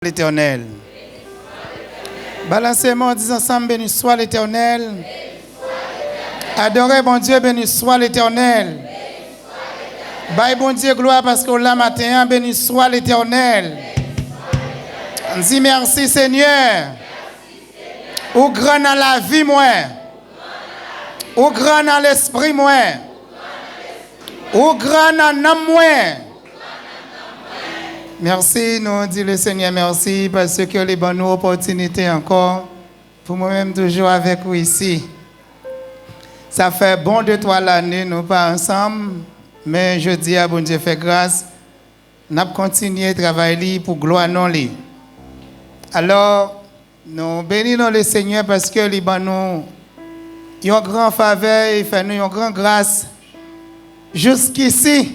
l'Éternel. Balancez-moi en disant ensemble, béni soit l'Éternel. Adorez bon Dieu, béni soit l'Éternel. Bye bon Dieu, gloire parce que là matin, béni soit l'Éternel. On dit merci Seigneur. Ou grand dans la vie, moi. Ou grand dans l'esprit, moi. Ou grand dans l'âme, moi. Merci, nous dit le Seigneur, merci parce que les bonnes opportunités encore pour moi-même toujours avec vous ici. Ça fait bon 2-3 l'année, nous pas ensemble, mais je dis à bon Dieu fait grâce, nous avons continué à travailler pour gloire non li. Alors, nous bénissons le Seigneur parce que les bonnes ils ont grand faveur, ils font nous une grande grâce. Jusqu'ici,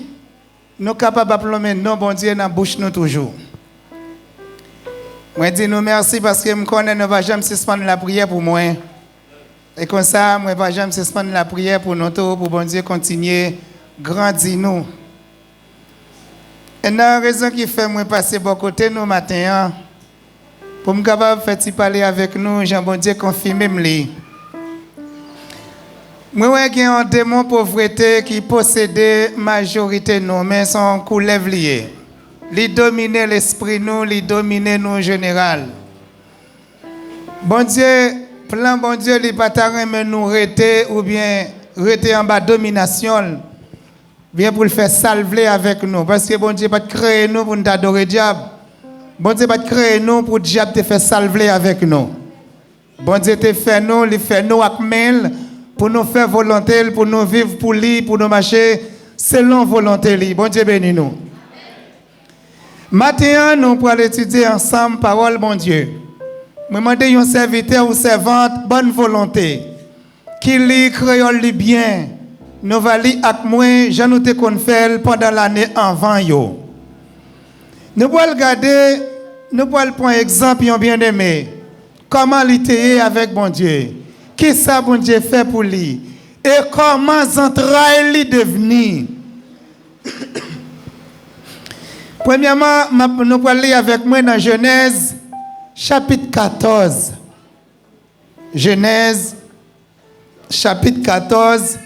nous sommes capables d'appeler non, bon Dieu, dans la bouche nous toujours. Moi, je dis nous merci parce que je connais, nous ne va jamais suspendre la prière pour moi. Et comme ça, je ne vais jamais suspendre la prière pour nous, pour bon Dieu continuer grandir nous. Et la raison qui fait moi passer bon côté nous matin, pour me capable de faire parler avec nous, Jean bon Dieu confirme me. Moi, j'ai un démon pauvreté qui possédait majorité de nous, mais son coulève lié. Il domine l'esprit nous, il domine nous en général. Bon Dieu, plan bon Dieu, il pas mais nous rester ou bien rester en bas domination, bien pour le faire salver avec nous. Parce que bon Dieu pas créer nous pour nous adorer diable. Bon Dieu pas créer nous pour diable te faire salver avec nous. Bon Dieu te fait nous, il fait nous avec mail. Pour nous faire volonté, pour nous vivre pour lui, pour nous marcher selon volonté lui. Bon Dieu bénis nous. Maintenant, nous pourrons étudier ensemble parole bon Dieu. Je demande à un serviteur ou servante bonne volonté qui lit créole li bien. Nous va lire avec moi, je nous te confère pendant l'année avant yo. Nous pourrons regarder, nous pourrons prendre exemple bien aimé. Comment l'iter avec bon Dieu. Qui ça bon Dieu fait pour lui et comment entrailles lui devenir. Premièrement, nous allons lire avec moi dans Genèse chapitre 14. Genèse chapitre 14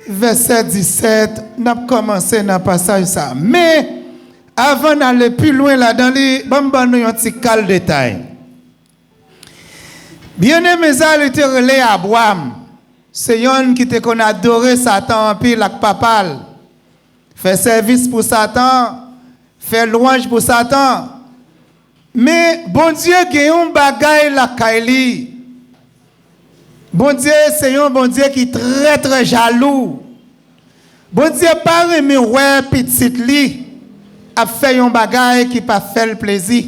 verset 17. Nous avons commencé dans le passage ça. Mais avant d'aller plus loin là-dedans, nous allons un petit cal détail. Bien-aimé, ça, il était relé à Abraham. C'est un qui te qu'on adoré Satan en pile avec papal. Fait service pour Satan, fait louange pour Satan. Mais bon Dieu qui un bagaille la kaili. Bon Dieu, c'est un bon Dieu qui est très très jaloux. Bon Dieu pas aimé ouais petite li a fait un bagaille qui pas fait le plaisir.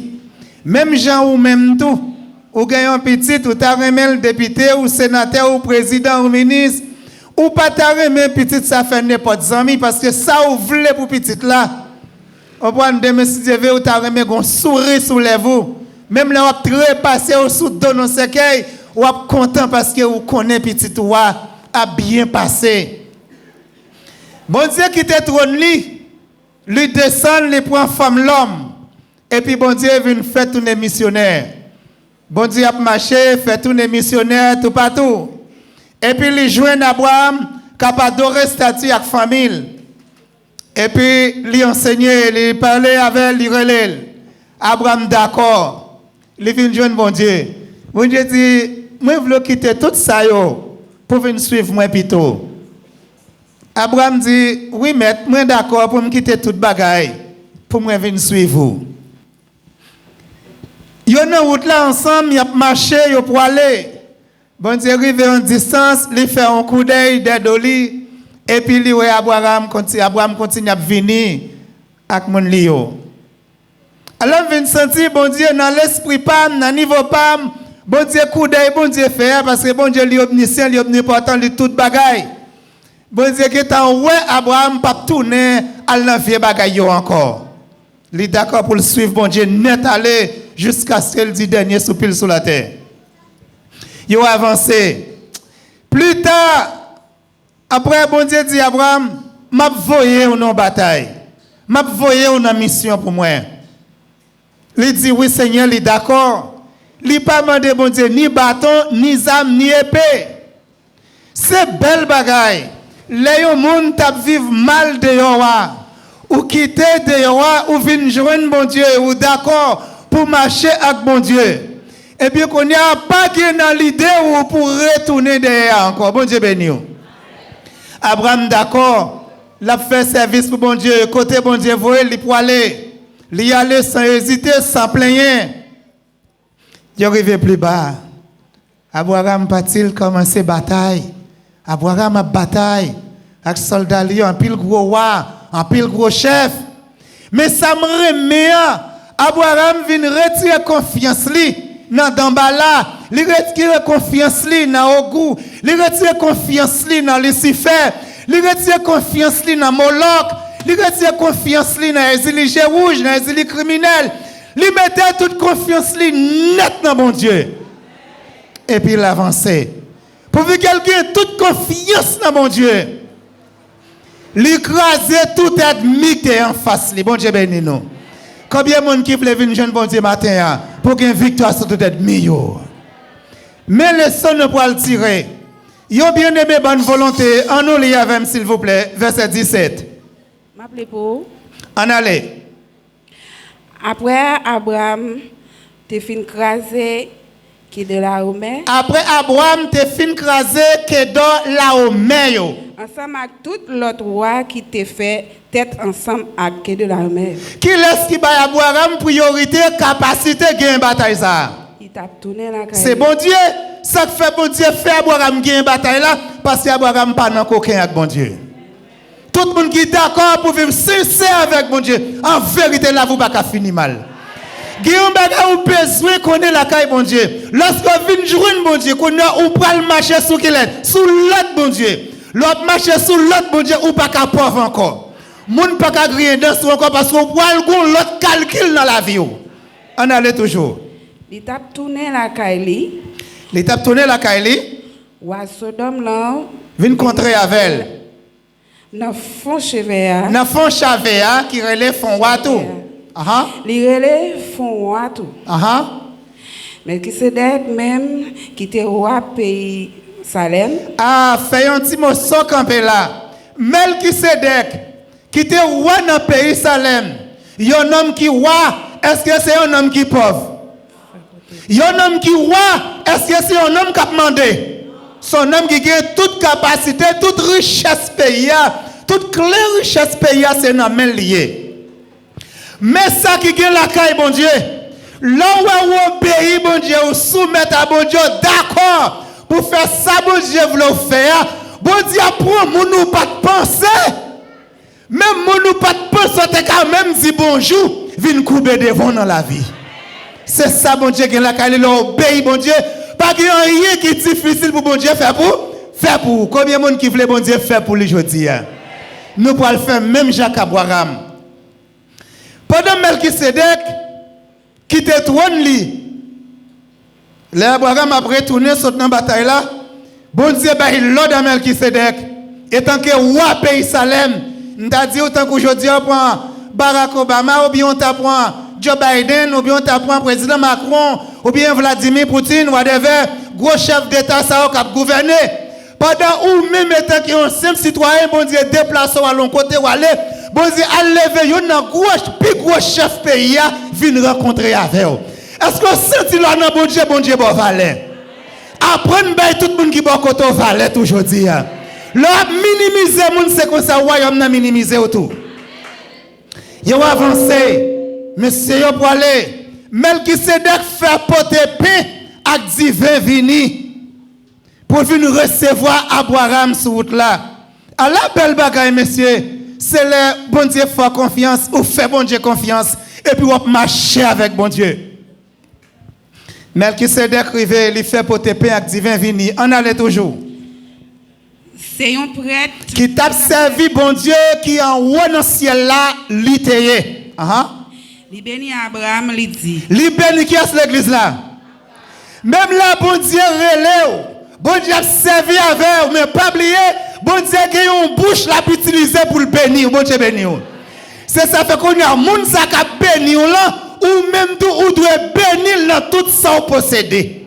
Même Jean ou même tout. Ou gagne un petit, ou t'as remis le député, ou sénateur, ou président, ou ministre, ou pas t'as remis petit, ça fait n'importe ami, parce que ça ou voulez pour petit là. On prend des messieurs, ou t'as remis un sourire sous les vous. Même là, on a passé au sous de nos séquelles, ou on content parce que vous connaissez petit ou a bien passé. Bon Dieu qui te trône lui descend, lui prend femme l'homme. Et puis bon Dieu vient faire tous les missionnaires. Bon Dieu a marché, fait tous les missionnaires, tout partout. Et puis, il joint Abraham, qui a adoré statue avec famille. Et puis, il enseignait, il parlait avec lui, il relève. Abraham, d'accord. Il vient joindre bon Dieu. Bon Dieu dit, moi, je veux quitter tout ça pour venir suivre moi plutôt. Abraham dit, oui, maître, moi d'accord pour me quitter toute bagaille, pour moi venir suivre vous. Ils ont route là ensemble, ils ont marché, ils ont pour aller. Bon Dieu arrive en distance, il fait un coup d'œil d'Edoli, et puis il Abraham continue à venir avec mon lio. Alors il vient sentir, bon Dieu, dans l'esprit pam, dans le niveau pam, bon Dieu coup d'œil, bon Dieu fait, parce que bon Dieu lui omniscient, lui omnipotent, lui tout bagaille. Bon Dieu qui est en ouais, Abraham pas tourner à l'envier bagaille encore. Il est d'accord pour le suivre, bon Dieu, net aller jusqu'à ce qu'il dit dernier soupir sur la terre. Ils ont avancé. Plus tard, après, bon Dieu dit à Abraham, m'a voyé en bataille. M'a voyé en mission pour moi. Il dit oui Seigneur, il est d'accord. Il pas demandé bon Dieu ni bâton, ni âme, ni épée. C'est belle bagaille. Les gens qui vivent mal dehors, ou quitter dehors, ou venir joindre bon Dieu, ou d'accord pour marcher avec bon Dieu. Et bien qu'on n'y a pas dans l'idée ou pour retourner derrière encore. Bon Dieu béni. Abraham d'accord, l'a fait service pour bon Dieu, côté bon Dieu, voyez, il pour aller. Il y aller sans hésiter, sans plaigner. Il arrivé plus bas. Abraham pas-il commencé bataille. Abraham a bataille avec soldats en pile gros roi, en pile gros chef. Mais ça me remet. Abraham vient retirer confiance dans Dambala, il retire confiance dans Ogou, il retire confiance dans Lucifer, il retire confiance dans Moloch, il retire confiance dans les rouges, dans les criminels. Il mettait toute confiance net dans mon Dieu. Et puis il avançait. Pour que quelqu'un ait toute confiance dans mon Dieu. L'écraser tout ennemi qui est en face. Bon Dieu béni nous. Combien de monde qui veut venir jeune bon Dieu matin pour qu'il y ait une victoire sur tout ennemi. Mais le son ne peut le tirer. Yo bien aimé bonne volonté. En nous lire avec s'il vous plaît. Verset 17. M'appelez pour. En allez. Après Abraham, t'es fin crasé qui de la Romée. Après Abraham, t'es fin crasé qui de la Romée. Ensemble avec tout l'autre roi qui t'a fait tête ensemble avec de la Romée. Qui laisse qui va Abraham priorité, capacité, gain bataille ça? Il t'a tourné la caille. C'est bon Dieu. Ça que fait bon Dieu fait Abraham gain bataille là parce qu'Abraham pas dans coquin avec bon Dieu. Tout le monde qui est d'accord pour vivre sincère avec mon Dieu, en vérité, là, vous ne pouvez pas finir mal. Guillaume Baga, vous besoin qu'on ait la caille, mon Dieu. Lorsque vous venez jouer, mon Dieu, qu'on a ou pas le marché sous qu'il est, sous l'autre, mon Dieu. L'autre marché sous l'autre, mon Dieu, ou pas qu'à pauvre encore. Moun pas qu'à griller dans ce encore parce qu'on voit l'autre calcul dans la vie. On allait toujours. Il t'a tourné la caille. Il t'a tourné la caille. Ou à Sodome là. Vine contrer avec elle. Dans fond chevet. Dans fond chevet qui relève fond watou. Aha. Li relève fond watou. Aha. Mais qui c'est d'être même qui était roi pays Salem. Ah, fait un petit mot sans camper là. Melchisedec qui était roi dans le pays Salem. Il y a un homme qui roi, est-ce que c'est un homme qui est pauvre? Il y a un homme qui roi, est-ce que c'est un homme qui a demandé? Son homme qui a toute capacité, toute richesse pays, toute clé richesse pays, c'est dans main lié. Mais ça qui a la caille, bon Dieu, là où on obéit, bon Dieu, ou soumettre à bon Dieu, d'accord, pour faire ça, bon Dieu, vous faire, bon Dieu, apprend, nous pas de penser. Même nous pas de penser, t'es quand même dit bonjour, vient couper devant dans la vie. C'est ça, bon Dieu, qui a la caille, là, obéit, bon Dieu. Pas qu'il y a rien qui est difficile pour bon Dieu faire pour. Combien de monde qui voulait bon Dieu faire pour lui aujourd'hui? Nous pouvons le faire même Jacques Abraham. Pendant Melchisedec qui était trône li, l'Abraham a retourné sur la bataille là. Bon Dieu il l'ordre à Melchisedec. Et tant que roi pays Salem, nous t'a dit autant qu'aujourd'hui on prend Barack Obama ou bien on prend Joe Biden, ou bien on t'apprend président Macron, ou bien Vladimir Poutine, whatever, gros chef d'État, ça a gouverné. Pendant ou même étant qu'un simple citoyen, bon Dieu, déplace à l'autre côté, ou aller, bon Dieu, enlever, yon nan gros chef pays, vient rencontrer avec eux. Est-ce que vous sentez là, bon Dieu, bon valet? Apprendre, tout le monde qui bon côté valet aujourd'hui. Là, minimiser, moun c'est comme ça, royaume n'a minimiser tout. Yon avancé. Monsieur yo pour aller, Melchisedec fait porter pain à divin vini pour venir recevoir Abraham sur route là. À la belle bagaille, monsieur, c'est le bon Dieu fait confiance, ou fait bon Dieu confiance, et puis on marcher avec bon Dieu. Melchisedec rivé, il fait porter pain à divin vini. On allait toujours. C'est un prêtre qui t'a servi bon Dieu qui en haut dans le ciel là, littéraire. Li béni Abraham, li dit. Li béni qui est l'église là. Même là, bon Dieu relève. Bon Dieu a servi avec, mais pas oublier, bon Dieu a une bouche là pour utiliser pour le bénir. Bon Dieu béni. C'est ça fait qu'on y a un monde qui a béni là, ou même tout, ou doit bénir dans tout ça posséder.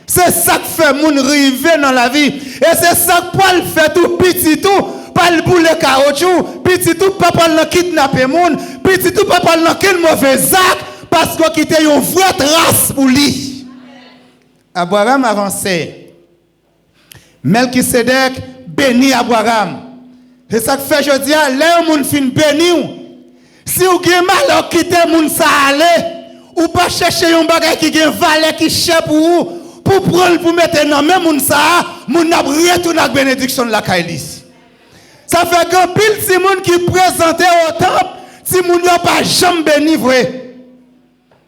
C'est ça qui fait moun river dans la vie. Et c'est ça que Paul fait tout petit tout. Pas le boule caoutchouc, petit tout, pas le kidnapper moun, petit tout, pas le quel mauvais acte, parce qu'on quitte une vraie trace pour lui. Abraham avancé. Melchisedec béni Abraham. C'est ça que fait je dis, là moun fin béni. Si vous avez mal, quittez moun ça aller, ou pas chercher un bagage qui a valeur qui cherche pour vous, pour prendre pour mettre dans même moun ça, moun n'a retourné avec bénédiction de la Kailis. Ça fait que pile si moun qui présentait au temple, si moun n'a pas jamais béni vrai.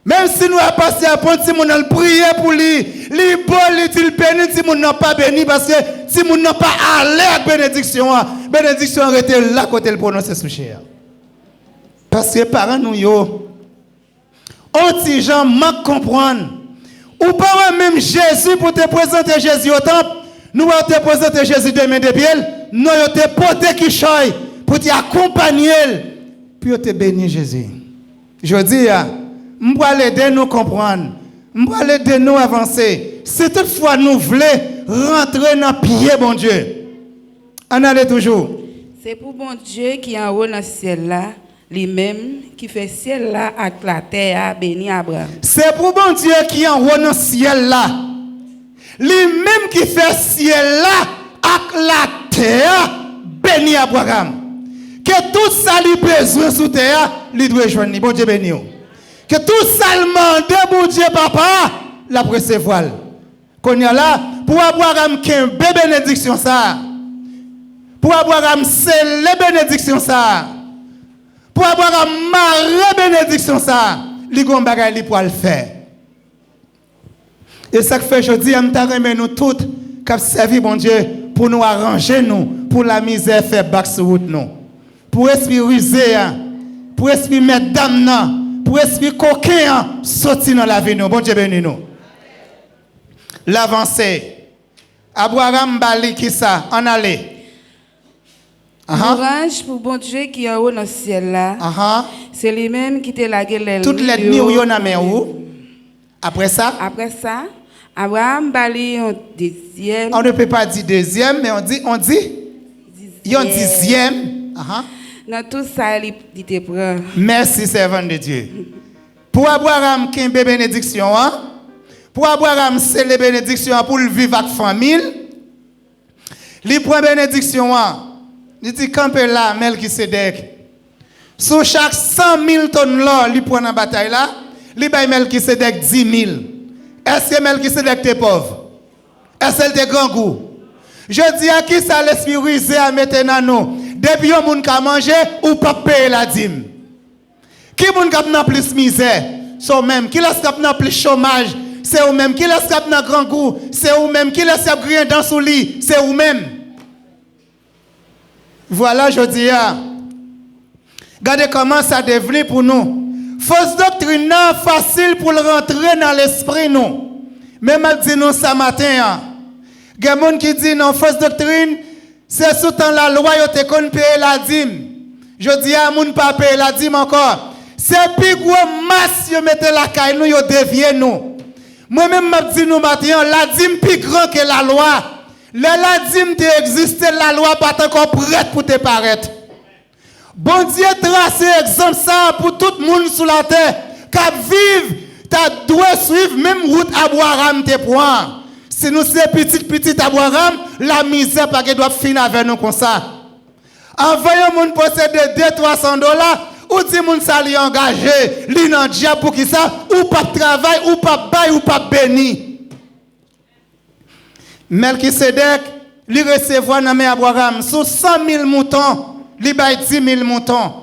Même si nous avons passé à point, si moun a prié pour lui, li bon, il béni, si moun n'a pas béni, parce que si moun n'a pas allé avec bénédiction, bénédiction aurait été là côté le prononcer sous cher. Parce que parents nous yo, on petit gens manque comprendre. Ou pas même Jésus pour te présenter Jésus au temple, nous allons te présenter Jésus demain de pied, nous allons te porter qui choy pour t'accompagner, puis te bénir Jésus. Je dis, je vais l'aider nous comprendre, je vais l'aider nous avancer. Si toutefois nous voulons rentrer dans le pied, bon Dieu, on allait toujours. C'est pour bon Dieu qui est en haut dans le ciel là, lui-même qui fait ciel là avec la terre, béni Abraham. C'est pour bon Dieu qui est en haut dans le ciel là, lui-même qui fait ciel là avec la terre, béni Abraham. Que tout ça lui besoin sous terre, lui doit joindre. Bon Dieu béni. Que tout ça le demande, bon Dieu papa, la recevoir. Qu'on y a là, pour Abraham qui a une bénédiction ça. Pour Abraham c'est les bénédictions ça. Pour Abraham marrer bénédiction ça. Li gon bagay li pour le faire. Et ça que fait aujourd'hui, on nous toutes qui servi bon Dieu pour nous arranger nous, pour la misère faire back sur route nous. Pour esprit rusé, pour esprit mettre dame, pour esprit coquin, sortir dans la vie nous. Bon Dieu béni nous. L'avancée. Abraham bali qui ça? En aller. Courage pour bon Dieu qui est en haut dans le ciel là. C'est lui-même qui te la gueule. Toute l'ennemi ou yon a main où? Après ça? Après ça, Abraham bali un deuxième. On ne peut pas dire deuxième, mais on dit yon dixième. Dans tout ça, il te prend. Merci, servant de Dieu. Pour Abraham, qui a une bénédiction, pour Abraham, c'est les bénédictions pour le vivre avec famille. Il prend bénédiction, il dit camper là, Melchisedec. Sur chaque 100 000 tonnes là, il prend en bataille là, il baille Melchisedec 10 000. Est-ce que Melchisedec est pauvre? Est-ce qu'il est grand goût? Je dis à qui ça l'esprit rusé à mettre dans nous? Depuis que moun ka manger ou pas payer la dîme. Qui moun ka n'a plus misère? C'est même qui laisse n'a plus chômage, c'est ou même qui laisse n'a grand goût, c'est ou même qui laisse rien dans son lit, c'est ou même. Voilà, je dis regardez comment ça devient pour nous. Fausse doctrine non facile pour le rentrer dans l'esprit nous. Même à dire nous ce matin. Il y a des gens qui disent non fausse doctrine. C'est sous temps la loi, yo te kon payer la dîme. Je dis à moun pas payer la dîme encore. C'est plus gros masse yo mette la caille nous yo dévier nous. Moi même m'a dit nous matin la dîme plus grand que la loi. La dîme te existe la loi pas encore prête pour te paraître. Bon Dieu trace exemple ça pour tout le monde sur la terre qui vivent, tu dois suivre même route Abraham te prend. Si nous sommes petit Abraham, la misère pas qu'elle doit finir avec nous comme ça. Envoyez mon posséder $200-300, ou si mon sali engagé, li nan diable pour qui ça, ou pas travail, ou pas bail, ou pas béni. Melchisedec, li recevoir dans mes Abraham, sous 100 000 moutons, li bail 10 000 moutons.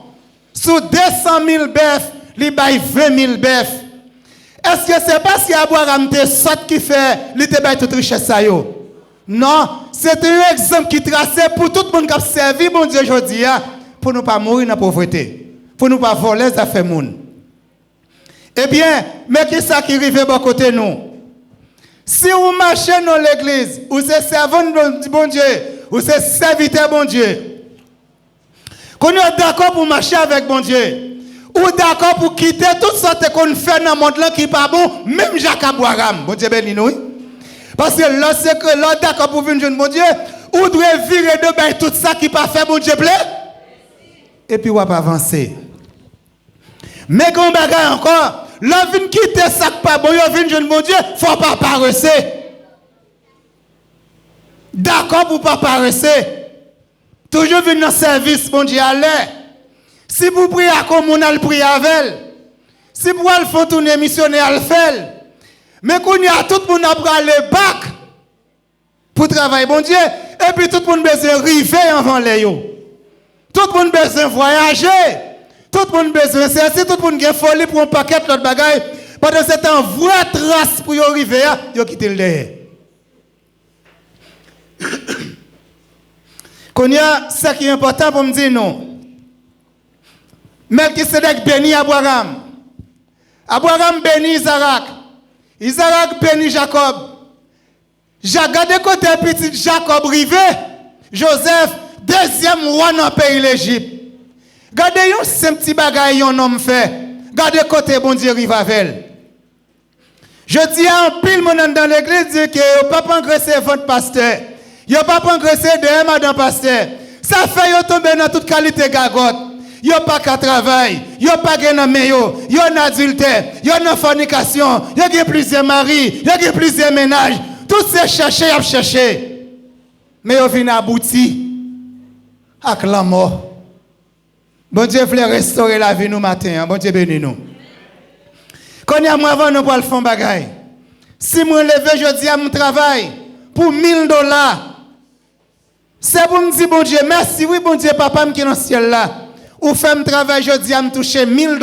Sous 200 000 bœufs, li bail 20 000 bœufs. Est-ce que c'est parce qu'Abraham te saute qui fait, il te baille toute richesse ça yo? Non, c'est un exemple qui traçait pour tout le monde qui a servi mon Dieu aujourd'hui, pour ne pas mourir dans la pauvreté, pour ne pas voler les affaires monde. Eh bien, mais qui ça qui arrive à côté nous? Si vous marchez dans l'église, vous êtes servant de bon Dieu, vous êtes serviteur bon Dieu, qu'on est d'accord pour marcher avec bon Dieu, ou ou d'accord pour quitter toutes sortes qu'on fait dans le monde là qui pas bon, même Jacques Abouaram. Bon Dieu béni nous. Parce que là c'est que là d'accord pour venir bon Dieu, ou doit virer de bain tout ça qui pas fait bon Dieu plaît. Et puis on va avancer. Mais qu'on bagaille encore, là vient quitter ça qui pas bon, yo vient jeune bon Dieu, faut pas paraître. D'accord pour pas paraître. Toujours venir dans le service bon Dieu à l'air. Si vous priez comme on a le prié avec elle, si vous allez faire tourner missionnaire à le faire, mais qu'on y a tout le monde à prendre le bac pour travailler, bon Dieu, et puis tout le monde besoin d'arriver avant les yo. Tout le monde besoin de voyager, tout le monde besoin de ceci, tout le monde a folie pour un paquet d'autres bagailles. Pendant ce temps, vraie trace pour y arriver, yo quitter le derrière. Qu'on y a, ce qui est important pour me dire non. Melchisedec bénit Abraham. Abraham bénit Isaac. Isaac bénit Jacob. Regardez côté petit Jacob rivé. Joseph, deuxième roi dans le pays l'Égypte. Regardez un petit bagage un homme fait. Regardez côté bon Dieu rivavel. Je dis à un pile mon dans l'église dit que yo pas engraisser votre pasteur. Yo pas engraisser de madame pasteur. Ça fait yo tomber dans toute qualité gagotte. Yo pas qu'à travail, yo pas gain meyo, yo en adultère, yo en fornication, yo gen plusieurs maris, yo gen plusieurs ménages. Tout c'est chercher, y a chercher. Mais yo vient abouti avec la mort. Bon Dieu voulait restaurer la vie nous matin, bon Dieu béni nous. Quand y a moi avant nous pour le fond bagaille. Si moi lever je dis à mon travail pour $1000. C'est pour me dire bon Dieu merci oui bon Dieu papa qui est dans le ciel là. Ou fait un travail, je dis à me toucher $1000.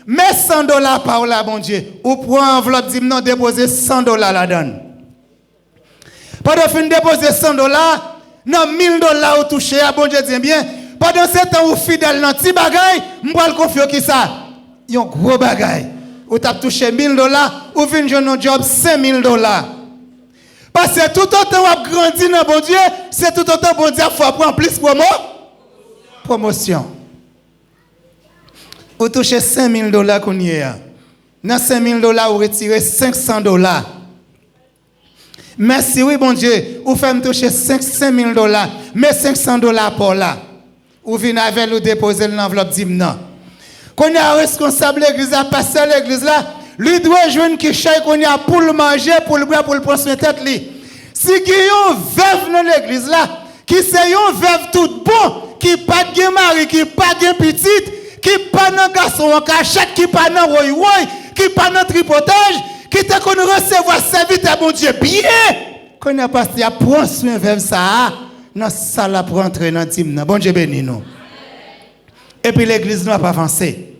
Mais $100 par là, bon Dieu. Ou pour un enveloppe, dit non, déposer $100 là-dedans. Pendant que vous déposer $100, non, $1000 ou toucher, bon Dieu dit bien. Pendant ce temps, vous fidèle dans petit bagaille, vous allez confier qui ça? Un gros bagaille. Ou tu as touché $1000, ou vous avez un job $5000. Parce que tout autant vous grandi dans bon Dieu, c'est tout autant bon Dieu, il faut prendre plus pour moi. Promotion. Vous touchez $5000 qu'on y a. Dans $5000, vous retirez $500. Merci, oui, bon Dieu. Vous faites toucher $5000, mais $500 pour là. Vous venez avec vous déposer l'enveloppe d'hymne. Quand on a responsable l'église, à passer l'église là, lui doit jouer qui cherche qu'on y a pour le manger, pour le boire, pour le prendre sur la tête. Si il y a un veuve dans l'église là, qui c'est un veuve tout bon, qui pas de mari, qui pas de petite, qui pas de garçon en cachette, qui pas de roy, qui pas de tripotage, qui t'a qu'on recevoir serviteur bon Dieu bien. Quand on a passé à prendre soin vers ça, dans salle pour entrer dans team, bon Dieu béni nous. Et puis l'église n'a pas avancé.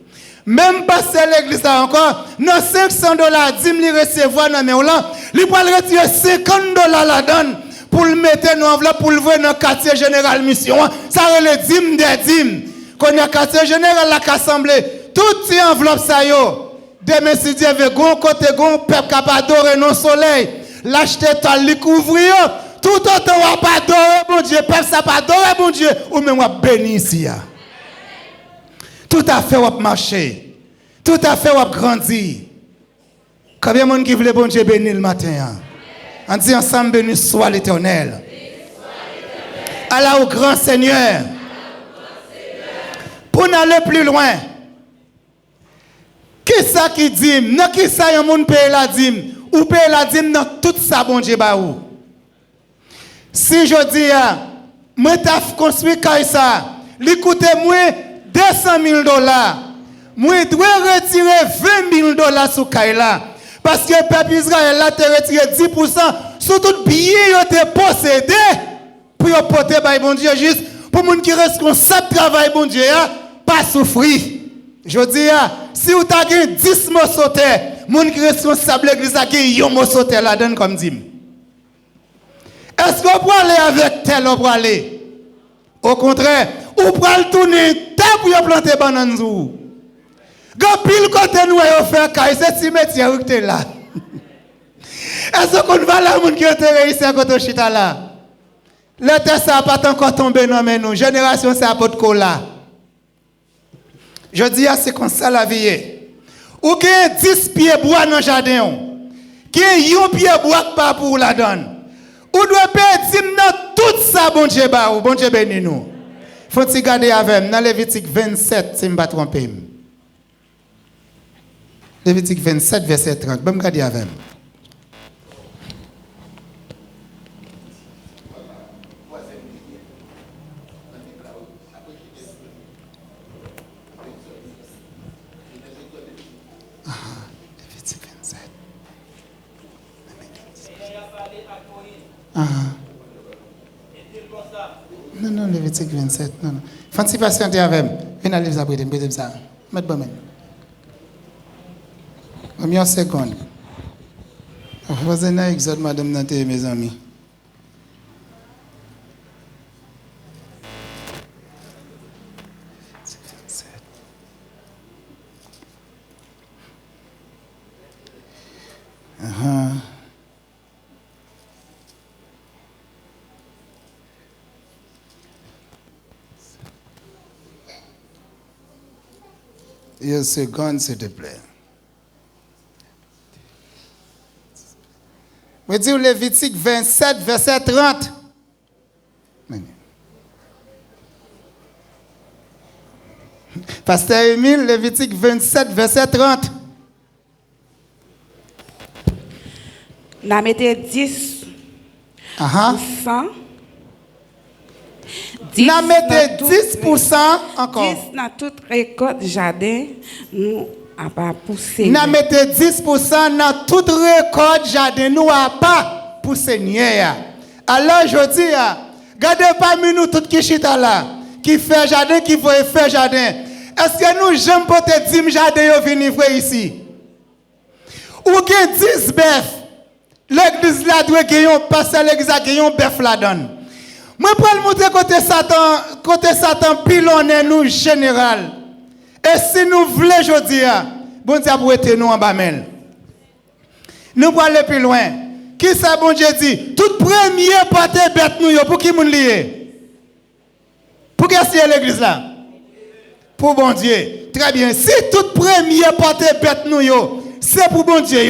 Même passer l'église là encore, dans $500, 10 000 recevoir dans mes là, il va retirer $50 là-dedans. Pour le mettre dans l'enveloppe, pour le voir dans le quartier général mission. Ça le dîme des dîmes. Quand il y a quartier général la assemblée, toutes ces enveloppes ça yo. Demain si Dieu veut gon côté gon peuple capable adorer non soleil. L'acheter tal li couvrir. Tout autant on pas adorer bon Dieu, peuple ça pas adorer bon Dieu ou même on bénir ici. Tout à fait on marcher. Tout à fait on grandir. Combien de monde qui voulait bon Dieu bénir le matin? On dit ensemble, béni soit l'Éternel. Allah au grand Seigneur. Pour aller plus loin. Qui ça qui dit? Non, qui ça y a un monde paye la dîme? Ou paye la dîme dans tout ça, bon Dieu, bah ou? Si je dis, moi, t'as construit ça, lui coûte moi $200,000. Moi, dois retirer $20,000 sur Kaila. Parce que le peuple Israël a retiré 10% sur tout billet qui a possédé pour porter par bon Dieu juste pour les gens qui sont responsables de travail bon Dieu pas souffrir. Je dis si vous avez 10 mots sautés, les gens qui sont responsables de l'église ont 1 mot sauté là-dedans comme dit. Est-ce qu'on peut aller avec tel ou aller? Au contraire, ou peut le tourner tant pour planter banane zou. Quand pile côté nous a fait caille c'est cimetière qui est là. Est-ce qu'on va là monde qui est réussi à côté chita là? Le terre ça pas encore tombé non mais nous génération ça pas de cola. Je dis c'est comme ça la vie. Ou gen 10 pieds bois dans le jardin. Gen un pied bois pas pour la donne. Ou doit perdre dans tout ça, bon Dieu, bon Dieu béni nous. Faut-il garder avec dans Lévitique 27, si je ne me trompe pas. Lévitique 27, verset 30. Je vais me garder avec. Lévitique 27. Non, Lévitique 27. Non. Faut-il patienter avec. Viens aller vous apprêter, mettez ça. Mettez bon. Une seconde. Vous avez un exode, madame Nante, mes amis. Une seconde, s'il te plaît. Je dis Lévitique 27, verset 30. Pasteur Émile, Lévitique 27, verset 30. Nous mettons 10%. Nous mettons 10% encore. 10 dans toute récolte jardin, nous n'avons pas poussé. Nous mettons 10% dans toute récolte jardin, nous n'avons pas poussé. Alors je dis, regardez parmi nous tout qui chita là, qui fait jardin, qui veut faire jardin. Est-ce que nous j'aime pour te dire jardin yo venir ici? Ou que 10 bœufs, l'église là doit gagner un pasteur, l'église a gagné un bœuf là donne. Moi pour le montrer côté Satan pilonne nous général. Et si nous voulons aujourd'hui, bon Dieu pour être nous en bas mêle. Nous pour aller plus loin. Qui ça bon Dieu dit? Tout premier porte bête nous pour qui moun lié? Pour qui c'est l'église là? Pour bon Dieu. Très bien. Si tout premier porte bête nous c'est pour bon Dieu et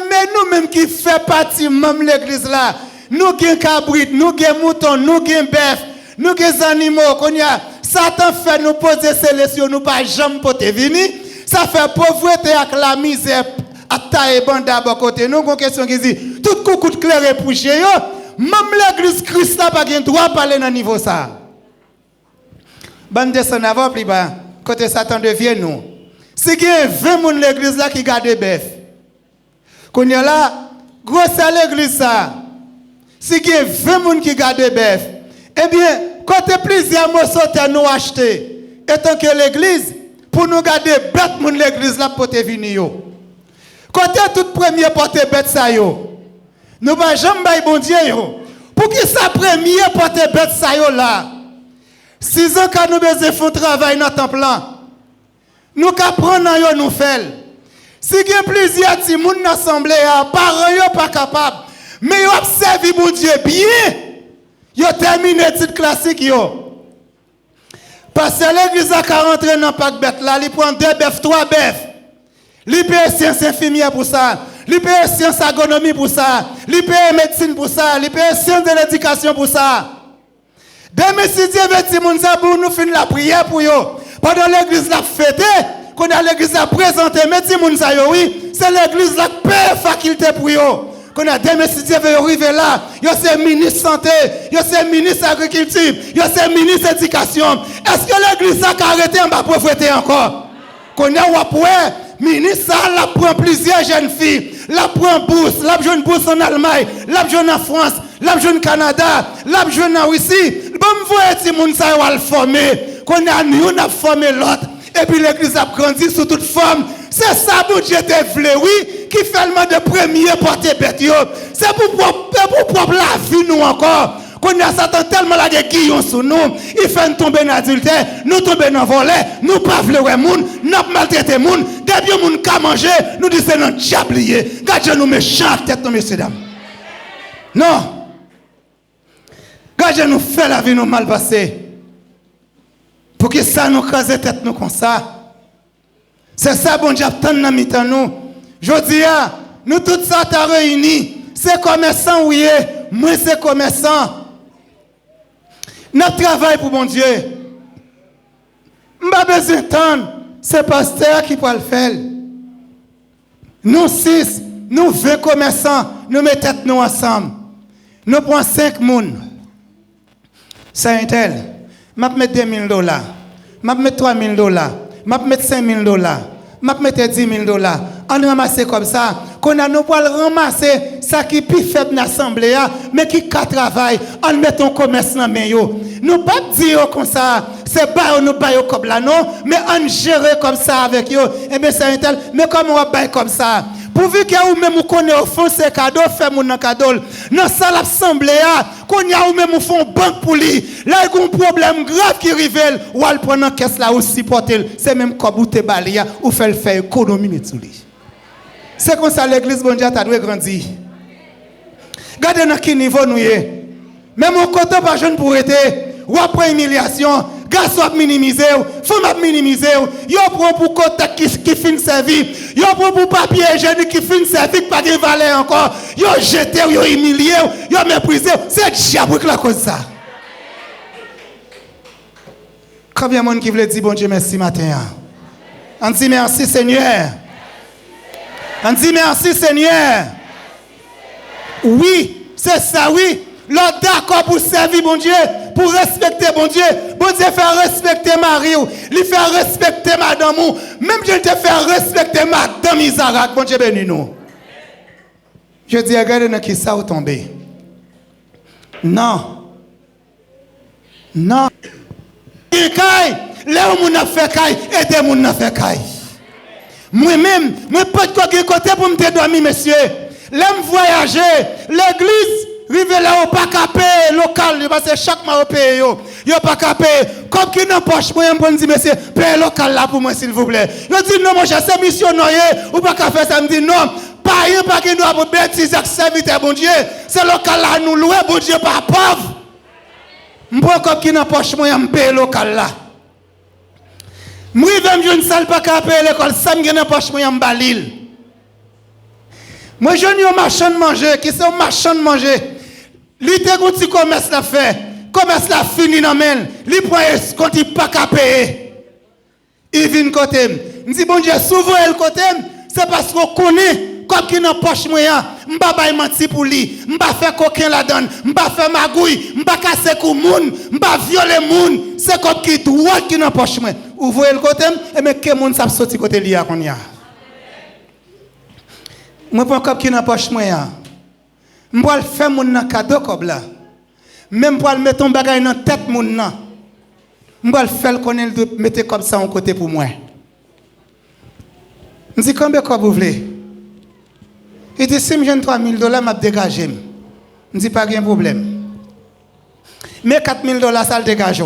mais nous même qui fait partie même l'église là, nous avons cabrit, nous avons mouton, nous avons bœuf, nous avons animaux qu'on y a. Satan fait nous poser sélection, nous pas jamais pour te venir. Ça fait pauvreté avec la misère à taille bande d'abord côté. Nous avons une question qui dit tout coucou clair et poussé même l'église Christ n'a pas de droit parler dans niveau ça. Bande descend avant plus bas côté Satan devient nous. Si il y a 20 personnes l'église là qui garde bœuf. Qu'on y a là grosse l'église ça. Si il y a 20 personnes qui gardent bœuf, eh bien, quand plusieurs morceaux nous achetés, étant que l'église, pour nous garder bête, l'église là pour te venir. Quand tout premier porte bête ça yo, nous ne jamais bailler bon Dieu yo. Pour qui ça premier porte bête ça yo là? 6 ans quand nous besoin faire travail dans temps plan, nous qu'apprendre yo nous faire. Si il y a plusieurs petits moun assemblée, parents yo pas capable. Mais yo observe bon Dieu bien. Yo terminé titre classique yo. Parce que l'église a rentré dans pack bête là, il prend 2 bœufs, 3 bœufs. Il paye sciences infirmières pour ça, il paye sciences agronomie pour ça, il paye médecine pour ça, il paye sciences de l'éducation pour ça. Demain si Dieu veut ti moun ça pour nous finir la prière pour yo. Pendant l'église la fêté, qu'on a l'église la présenter, mais ti moun ça yo oui, c'est l'église la paye faculté pour yo. Qu'on a demain si Dieu veut arriver là, yo c'est ministre santé, yo c'est ministre agriculture, yo c'est ministre éducation. Est-ce que l'église a arrêté en bas pauvreté encore? Qu'on a ouais, ministre ça la prend plusieurs jeunes filles, la prend bourse, la jeune bourse en Allemagne, la jeune en France, la jeune Canada, la jeune en Russie. Bon voyez ti moun ça va le former, qu'on a nous a formé l'autre et puis l'église a grandi sous toute forme. C'est ça pour Dieu te vle, oui, qui fait le de premier porter bête. C'est pour propre la vie nous encore. Qu'on a Satan tellement la guillon sur nous, il fait nous tomber dans l'adultère, nous tomber dans le volet, nous pas vle moun, nous maltraiter moun, depuis moun ka manger, nous disons c'est notre diablier. Gardez nous méchants tête nous messieurs dames. Non. Gardez nous fait la vie nous mal passée. Pour que ça nous crase tête nous comme ça. C'est ça, bon Dieu, attend dans mi-temps nous. Je dis, nous tous ça t'as réunis. C'est commerçant, oui, moi c'est commerçant. Notre travail pour bon Dieu. Je n'ai pas besoin d'entendre. C'est pasteur qui peut le faire. Nous 6, nous 20 commerçants, nous mettons tête nous ensemble. Nous prenons 5 personnes. C'est un tel. Je vais mettre $2,000. Je vais mettre $3,000. Je vais mettre $5,000. Je vais mettre $10,000. On ramasse comme ça. Qu'on a nous pour ramasser ça qui est plus faible dans l'assemblée, mais qui travaille. On met ton commerce dans les mains. Nous pas dire comme ça. C'est pas nous bailler comme là non, mais on gère comme ça avec eux. Et bien c'est un tel. Mais comment on va bailler comme ça? Pourvu que vous même connaissez au fond ces cadeaux, fait mon cadeau. Dans ça l'assemblée, qu'on y a ou même font banque pour lui. Là il y a un problème grave qui révèle ou al prendre caisse là ou supporter. C'est même comme vous te balayer ou faire économie sur lui. C'est comme ça l'église bon Dieu a doit grandir. Regardez dans quel niveau nous est. Même au côté pas jeune pour être ou après humiliation. Garçon a minimisé, femme a minimisé, yo prend pour côté qui fin servi, yo prend pour papier hygiénique qui fin servi pas de valeur encore, yo jeté, yo humilié, yo méprisé, c'est diable qui la cause ça. Combien de monde qui veut dire bon Dieu merci matin? On dit merci Seigneur. On dit merci Seigneur. Oui, c'est ça oui. L'autre d'accord pour servir bon Dieu, pour respecter bon Dieu. Bon Dieu fait respecter Marie, il fait respecter madame, même je te fais respecter madame Isaac. Bon Dieu bénis nous. Je dis, regardez dans qui ça vous tombé. Non. Non. Là où mon a fait caille, aidez mon a fait caille. Moi-même, moi pas de quoi côté pour me dormir, monsieur. Là me voyager, l'église rive là au pas capé local parce que chaque mois au pays yo pas capé comme qui n'en poche moi me dire monsieur paye local là pour moi s'il vous plaît. Je dis non mon cher c'est missionnaire ou pas qu'à faire ça me dit non pas rien pas qui doit pour bêtise avec serviteur bon Dieu c'est local là nous louer bon Dieu pas pauvre. Moi comme qui n'en poche moi me paye local là. Moi même je ne salle pas capé l'école ça me n'en poche moi me balil. Moi je n'ai un marchand de manger qui c'est un marchand de manger. Li te gonti commerce la fait, commerce la fini nan men, li prend compte il pas qu'à payer. Il vient côté, me dit bon Dieu souvent le côté, c'est parce qu'on connaît comme qui dans poche moyen, m'pa bay menti pour lui, m'pa faire coquin la donne, m'pa faire magouille, m'pa casser kou moun, m'pa violer moun, c'est comme qui droit qui dans poche moyen. Ouvrez le côté et mais que moun ça sorti côté li a qu'on y a. Moi prends comme qui dans poche moyen. Je vais faire mon cadeau comme là. Même pour mettre un bagage dans la tête mon nan. Je vais faire connaître mettre comme ça en côté pour moi. Je dis combien quoi vous voulez? Il dit si je gagne $3,000, je vais dégager. Je dis pas de problème. Mais $4,000 ça le dégage.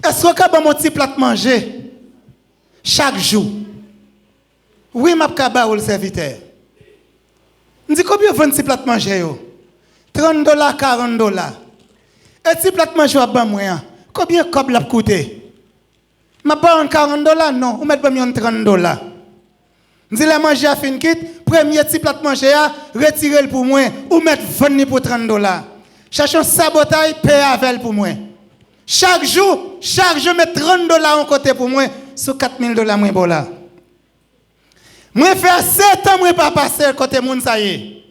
Est-ce que vous avez mon petit plat manger chaque jour? Oui, je vais le serviteur. Je dis combien vous vendez plat manger $30, $40. Et si plat manger à moyen, combien de la coûté? Je ne vais pas $40 non, vous mettez $30. Je dis la manger à fin kit, premier petit plat manger à retirer pour moi ou mettre 20 pour $30. Cherchons sabotage payer avec pour moi. Chaque jour, je mets $30 en côté pour moi sur $4,000 moins bon là. Moi faire 7 ans moi pas passer côté moun ça y est.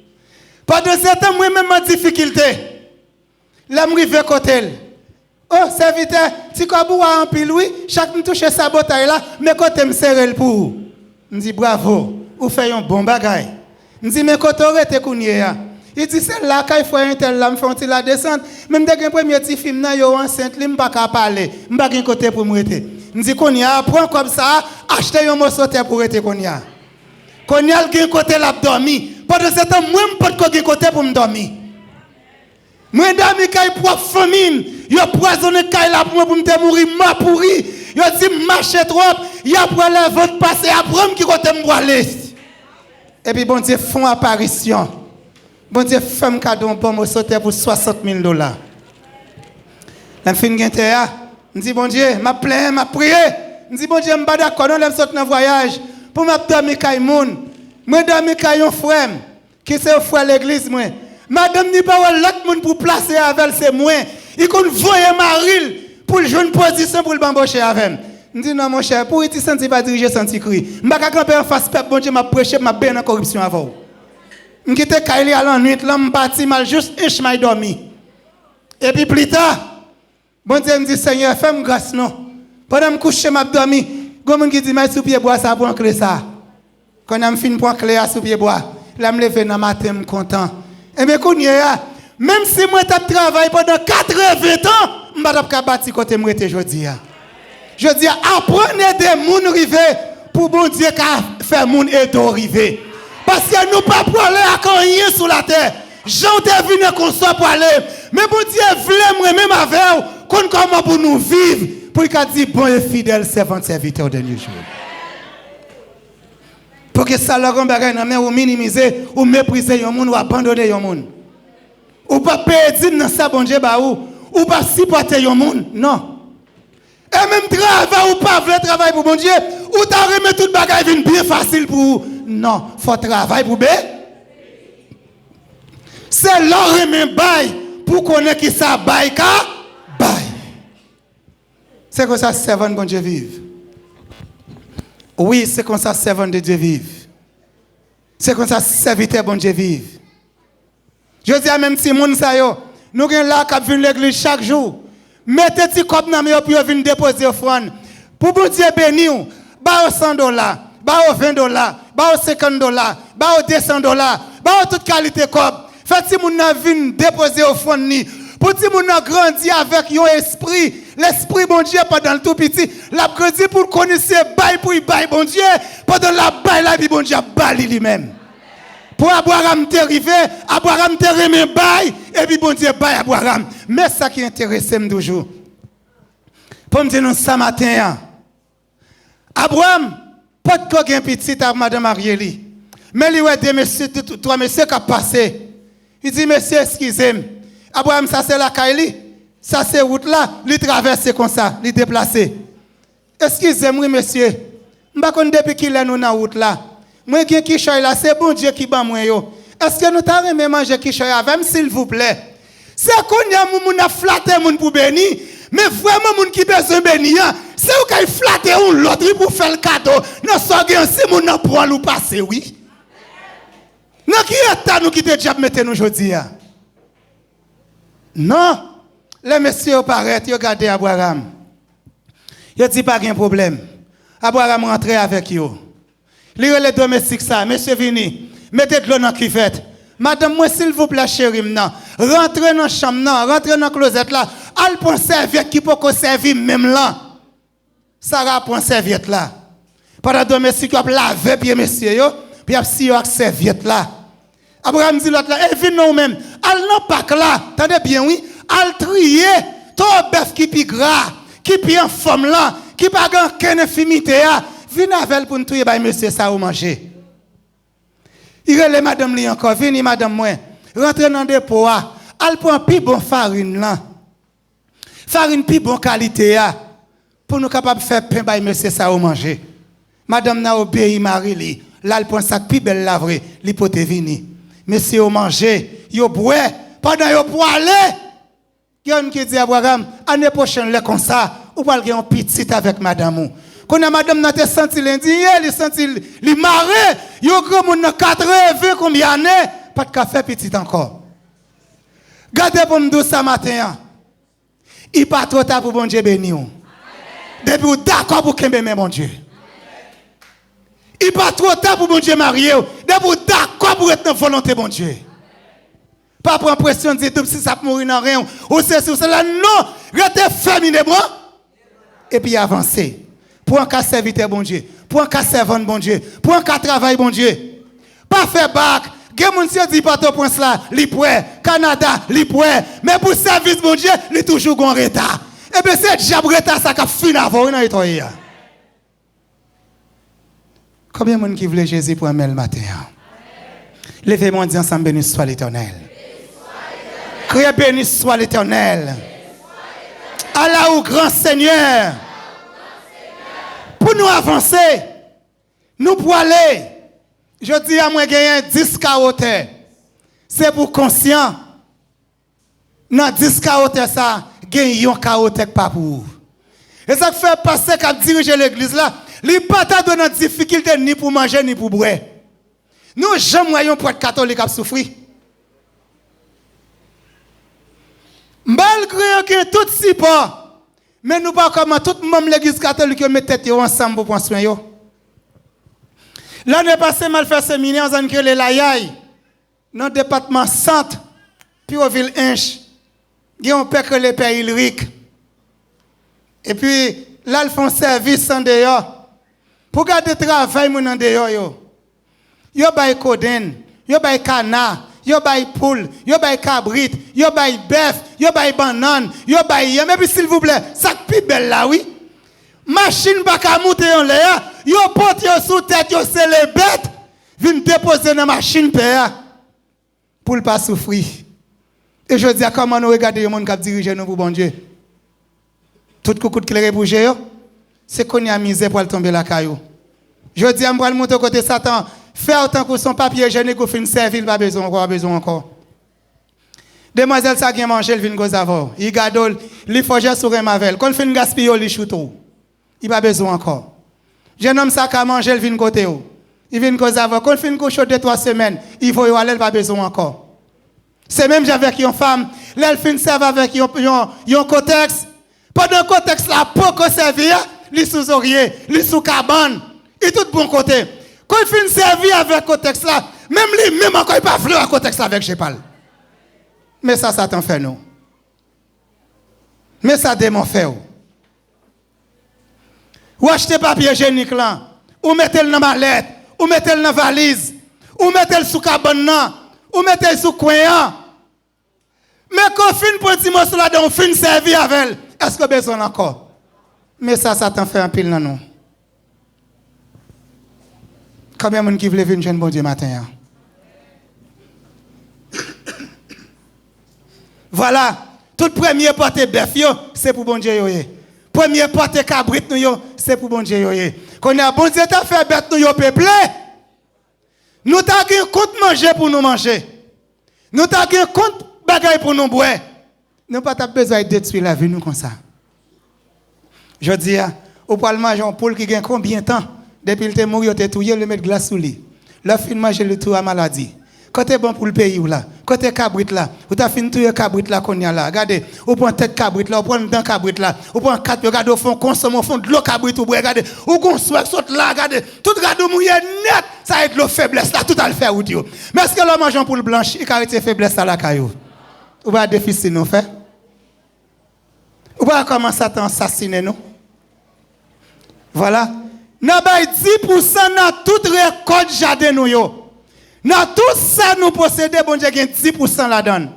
Pendant 7 ans moi même en difficulté. Là me rive côté. Oh serviteur, si quoi boire en pile oui, chaque me touche sa bouteille là, mais côté me serrer pour. Me dit bravo, ou fait un bon bagay. Me dit mais côté arrêté kounye ya. Il dit c'est là qu'il faut un tel là me fait la descente. Même dès un premier petit film là yo enceinte, li me pas ka parler, me pas gen côté pour me rete. Me dit kounye prend comme ça, acheter un morceau terre pour rete kounye. Qu'on y a le côté la dormi. Pendant ce temps, moi je pas de côté pour me dormir. Moi dormi kay pour famine, yo poisonné kay la pour me mourir ma pourri. Yo dit marcher trop, y a pour la vente passer après qui côté me aller. Et puis bon Dieu font apparition. Bon Dieu fait un cadeau pour me sauter pour $60,000. La fin gente a, Je dis, bon Dieu, m'a plaint, m'a prié. Je dis, bon Dieu, je ne suis pas d'accord, on sortir dans le voyage. Pour m'abdominer avec moun. Moi, dormir avec un frère, qui c'est un frère l'église, moi. Madame n'est pas l'autre monde pour placer avec c'est moi. Il compte voyer Maril pour jouer une position pour le bambocher avec. Je dis, non, mon cher, pour être senti pas diriger, senti cri. Je ne vais pas camper en face, bon Dieu, m'a prêché, m'a bien en corruption avant. Je quitte Kaili à la nuit, là, je parti mal, juste un chemin dormi. Et puis plus tard, bon Dieu me dit, Seigneur, fais-moi grâce, non. Pendant que je couche, je dormi. Comment qui dit, mais sous pied bois, ça pour clé ça. Quand je finis pour clé sous pied bois, là, je me lève dans le matin, je suis content. Et bien, même si moi, je travaille pendant 80 ans, je ne vais pas bâtir côté moi, je dis. Je dis, apprenez des gens river pour bon Dieu qui fait des gens et d'arriver. Parce que nous ne pouvons pas aller à rien sur la terre. J'en ai venu qu'on soit pour aller. Mais bon Dieu voulait même avec vous, comment pour nous vivre, pour qu'il dise bon et fidèle servant serviteur de nous jours. Pour que ça leur ait ou minimiser, ou mépriser un monde, ou abandonner un monde. Ou pas perdre dans ça, bon Dieu, ou pas supporter un monde. Non. Et même travail ou pas vrai travail pour bon Dieu, ou t'as remis tout le bagage bien facile pour vous. Non, il faut travailler pour bien. C'est leur remis bail pour connaître qui ça bail ka bail. C'est comme ça servant de bon Dieu vive. Oui, c'est comme ça servant de Dieu vive. C'est comme ça serviteur bon Dieu vive. Je dis à même si moun sa yo, nous avons là qui viennent l'église chaque jour. Mettez petit cop dans mes pour venir déposer offrande. Pour bon Dieu bénir, ba $100, ba $20, ba $50, ba $200, ba toute qualité cop. Fait si moun na vinn déposer offrande ni. Pour si moun na grandi avec yon esprit, l'esprit bon Dieu pendant le tout petit, l'a grandi pour connaître bail pour bail bon Dieu, pendant la bail la vie bon Dieu bail lui-même. Pour Abraham t'arriver, Abraham te remet bail, et puis bon Dieu bail Abraham. Mais ça qui intéresse toujours. Pour me dire nous ce matin, Abraham, pas de quoi un petit à madame Arieli. Mais il y a deux messieurs, trois messieurs qui ont passé. Il dit, monsieur, excusez-moi. Abraham, ça c'est la Kaili. Ça c'est route là. Il traverse comme ça, il déplace. Excusez-moi, monsieur. Je ne sais pas depuis qu'il est dans la route là. Moi, qui choisit là, c'est bon Dieu qui bat moi. Est-ce que nous t'avons manger qui choisit avec, s'il vous plaît? C'est qu'on y a moun a flatté moun pour bénir, mais vraiment moun qui besoin bénir, c'est où qu'il flatte ou l'autre pour faire le cadeau. Non, ça si moun n'a pas ou passer, oui. Non, qui est nous qui te déjà mettre nous aujourd'hui? Non, les messieurs paraissent, ils regardent Abraham. Ils disent pas de problème. Abraham rentre avec eux. Lire les domestiques ça, monsieur vini, mettez de l'eau dans la cuvette. Madame, moi s'il vous plaît, chérie, rentrez dans la chambre, rentrez dans la closette là, allez pour serviette qui peut servir même là. Sarah prend serviette là. Pendant que domestique a lavé pied monsieur, puis a si avec serviette là. Abraham dit l'autre là, eh viens nous même, allez non pas là, attendez bien oui, allez trier, ton bœuf qui pi gras, qui pi en forme là, qui pas aucune infimité là. Venez avec pour nous tuer, monsieur, ça ou manger. Il relève madame li encore, venez madame moi, rentrez dans le dépôt, elle prend plus bon farine là. Farine plus bon qualité pour nous capable faire pain by monsieur ça ou manger. Madame n'a obéi Marie li, là elle prend sac plus belle la vraie, li pote venir. Monsieur ou manger, yo boire, pendant yo pour aller. Yon qui dit Abraham, année prochaine là comme ça, ou pas un petit avec madame. Quand madame n'a te senti l'indigne, il senti li maré, yo grand moun 80 combien d'années, pas de café petit encore. Gardez pour nous ce matin. Il pas trop tard pour bon Dieu bénir. Depuis d'accord pour qu'il m'aime mon Dieu. Il pas trop tard pour bon Dieu marier. Depuis d'accord pour être dans volonté bon Dieu. Pas prendre pression de dire si ça peut mourir dans rien ou c'est sur cela non, restez féminin moi et puis avancer. Pour un cas serviteur bon Dieu, pour un cas servant bon Dieu, pour un cas travail bon Dieu. Pas faire bac, gen moun si dit pas point là, li prêt, Canada, li prêt, mais pour service bon Dieu, li toujours gon retard. Et bien c'est diable retard ça qu'a fin avant dans étoile. Combien de monde qui voulait Jésus pour aimer le matin? Levez-moi en disant ensemble béni soit l'Éternel. Criez béni soit l'Éternel. Allah au grand Seigneur. Pour nous avancer, nous pour aller. Je dis à moi gagner 10 carottes. C'est pour conscient. Dans 10 carottes ça, gagner un carotte pas pour. Et ça fait passer qu'à diriger l'église là, il pas ta dans difficulté ni pour manger ni pour boire. Nous jamais voyons pour être catholique à souffrir. Malgré que tout si pas, mais nous pas comment tout le monde l'église catholique met tête ensemble pour prendre soin yo. L'année passée mal fait séminaire en que les layaï dans le département centre puis au ville Inch. Il y a un père que les pères Ulrich. Et puis là ils font service en dehors. Pour garder travail mon en dehors yo. Yo bay coden, yo bay canard, yo bay poule, yo bay cabrit, yo bay bœuf, yo bay banane, yo bay yam. Et puis s'il vous plaît, ça plus belle là oui. Machine pas ka monter en l'air, yo porte yo sous tête, yo c'est les bêtes, viennent déposer dans machine père pour pas souffrir. Et je dis comment nous regarder le monde qui dirige nous pour bon Dieu. Tout coucou de clair pour gérer, c'est qu'on y a misé pour tomber la caillou. Je dis à moi le monter côté Satan. Faire autant que son papier hygiénique ou fin servir, pas besoin encore. Demoiselle ça qui manger, il vient go savoir. Il gadol, il faut jouer sur un mavel. Quand il fin gaspiller, il shoot tout. Il pas besoin encore. Jeune homme ça qui manger, il vient côté ou. Il vient go savoir. Quand il fin go chaud 2-3 semaines, il faut y aller, il pas besoin encore. C'est même avec une femme, elle fin serve avec un contexte. Pendant le contexte là, pour qu'on servir, il sous oreiller, il sous cabane, il tout bon côté. Quand il finit servir avec le contexte là, même encore il pas fleur à contexte avec je parle. Mais ça t'en fait nous. Mais ça démon fait. Ou achetez papier hygiénique là, ou mettez-le dans mallette, ou mettez-le dans valise, ou mettez-le sous cabane, ou mettez-le sous coin. Mais quand fin petit morceau là, on fin servir avec elle, est-ce que besoin encore? Mais ça t'en fait un pile dans nous. Combien de gens qui veulent venir jeune bon Dieu matin? Voilà, tout premier porte bœuf, c'est pour bon Dieu. Premier porte cabrit, c'est pour bon Dieu. Quand on a bon Dieu, t'as fait bête, nous peuplé. Nous t'avons compte manger pour nous manger. Nous t'avons compte bagaille pour nous boire. Nous n'avons pas besoin de détruire la vie, nous comme ça. Je dis, au Parlement, Jean Paul qui gagne combien de temps? Depuis qu'il est mort, il est touillé, le mettre glace sous lui. Là, fin manger le tout à maladie. Quand tu es bon pour le pays là, quand tu es cabrit là, ou tu as fini touiller cabrit là qu'on y a là. Regardez, ou prend tête cabrit là, ou prend dent cabrit là, ou prend quatre, regardez au fond, consomme au fond de l'eau cabrit ou regardez, ou consomme saute là, regardez, tout regardez mouillé net, ça aide l'eau faiblesse là, tout à le faire ou Dieu. Mais est-ce que l'homme mangeant pour le blanche, il carré faiblesse à la caillou? Ou pas déficit nous fait? Ou pas comment ça t'assassine nous? Voilà. Nous avons 10% dans toute récolte jardin nous yo. Dans tout ça nous possédons, bon Dieu, 10% là-dedans.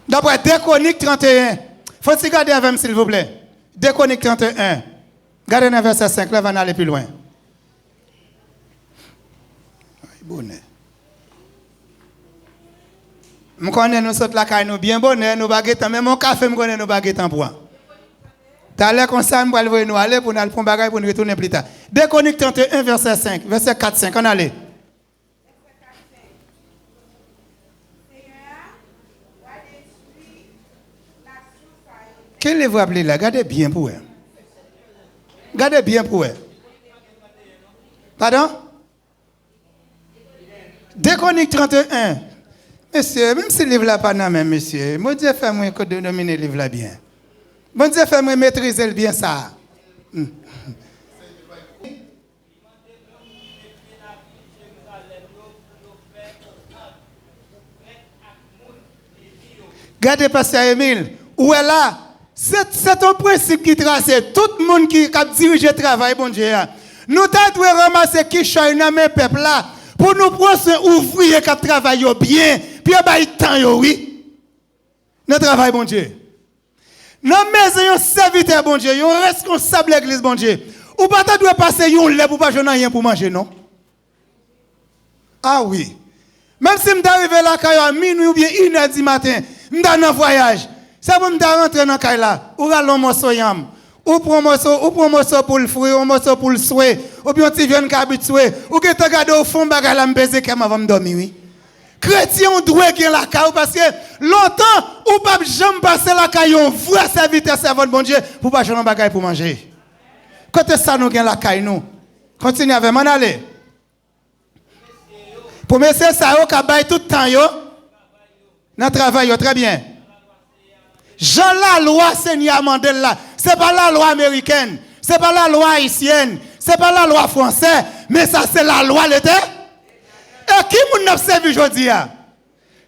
D'après 2 Chroniques 31. Faut-il regarder avec moi, s'il vous plaît. 2 Chroniques 31. Regardez dans verset 5, là, on va aller plus loin. Bonnet. Je connais nous sommes là, nous bien bonnet, nous baguettons, même mon café, je connais nous baguettons pour. T'as l'air comme ça, nous allons nous aller pour nous prendre bagage pour nous retourner plus tard. 2 Chroniques 31, verset 5, verset 4-5, on allait. Quel est vous appelez là? Gardez bien pour elle. Gardez bien pour elle. Pardon? 2 Chroniques 31. Monsieur, même si le livre là pas dans même, monsieur, mon Dieu fait moi que de dominer le livre là bien. Bon Dieu fait moi maîtriser bien ça. Regardez pasteur Émile, où est là? C'est un principe qui trace tout le monde qui dirige le travail, bon Dieu. Nous devons ramasser qui choisit dans mes peuples là pour nous prendre un ouvrier qui travaille bien, puis il temps, oui. Nous travaillons, bon Dieu. Non, mais un serviteur, bon Dieu, un responsable de l'église, bon Dieu. Ou pas tu dois passer un lait pour pas jouer rien pour manger, non? Ah oui. Même si je suis arrivé là à minuit ou bien 1h du matin, je suis dans un voyage. C'est pour me rentrer dans le là. Ou allons morceau yam. Ou pour morceau pour le fruit, ou morceau pour le souhait. Ou bien tu viens habitué. Ou que tu regardes au fond bagay la me baiser comme avant me dormir oui. Chrétien on doit gagner la caille parce que longtemps ou pas jamais passer la caille on vrai serviteur servant bon Dieu pour pas jamais bagay pour manger. Quand ça nous gagne la caille nous. Continue avec m'en aller. Pour monsieur ça yo ka bail tout temps yo. Dans travail yo très bien. Jean la loi Seigneur Mandela, c'est pas la loi américaine, c'est pas la loi haïtienne, c'est pas la loi française, mais ça c'est la loi l'éternel. Et qui nous n'a servi aujourd'hui?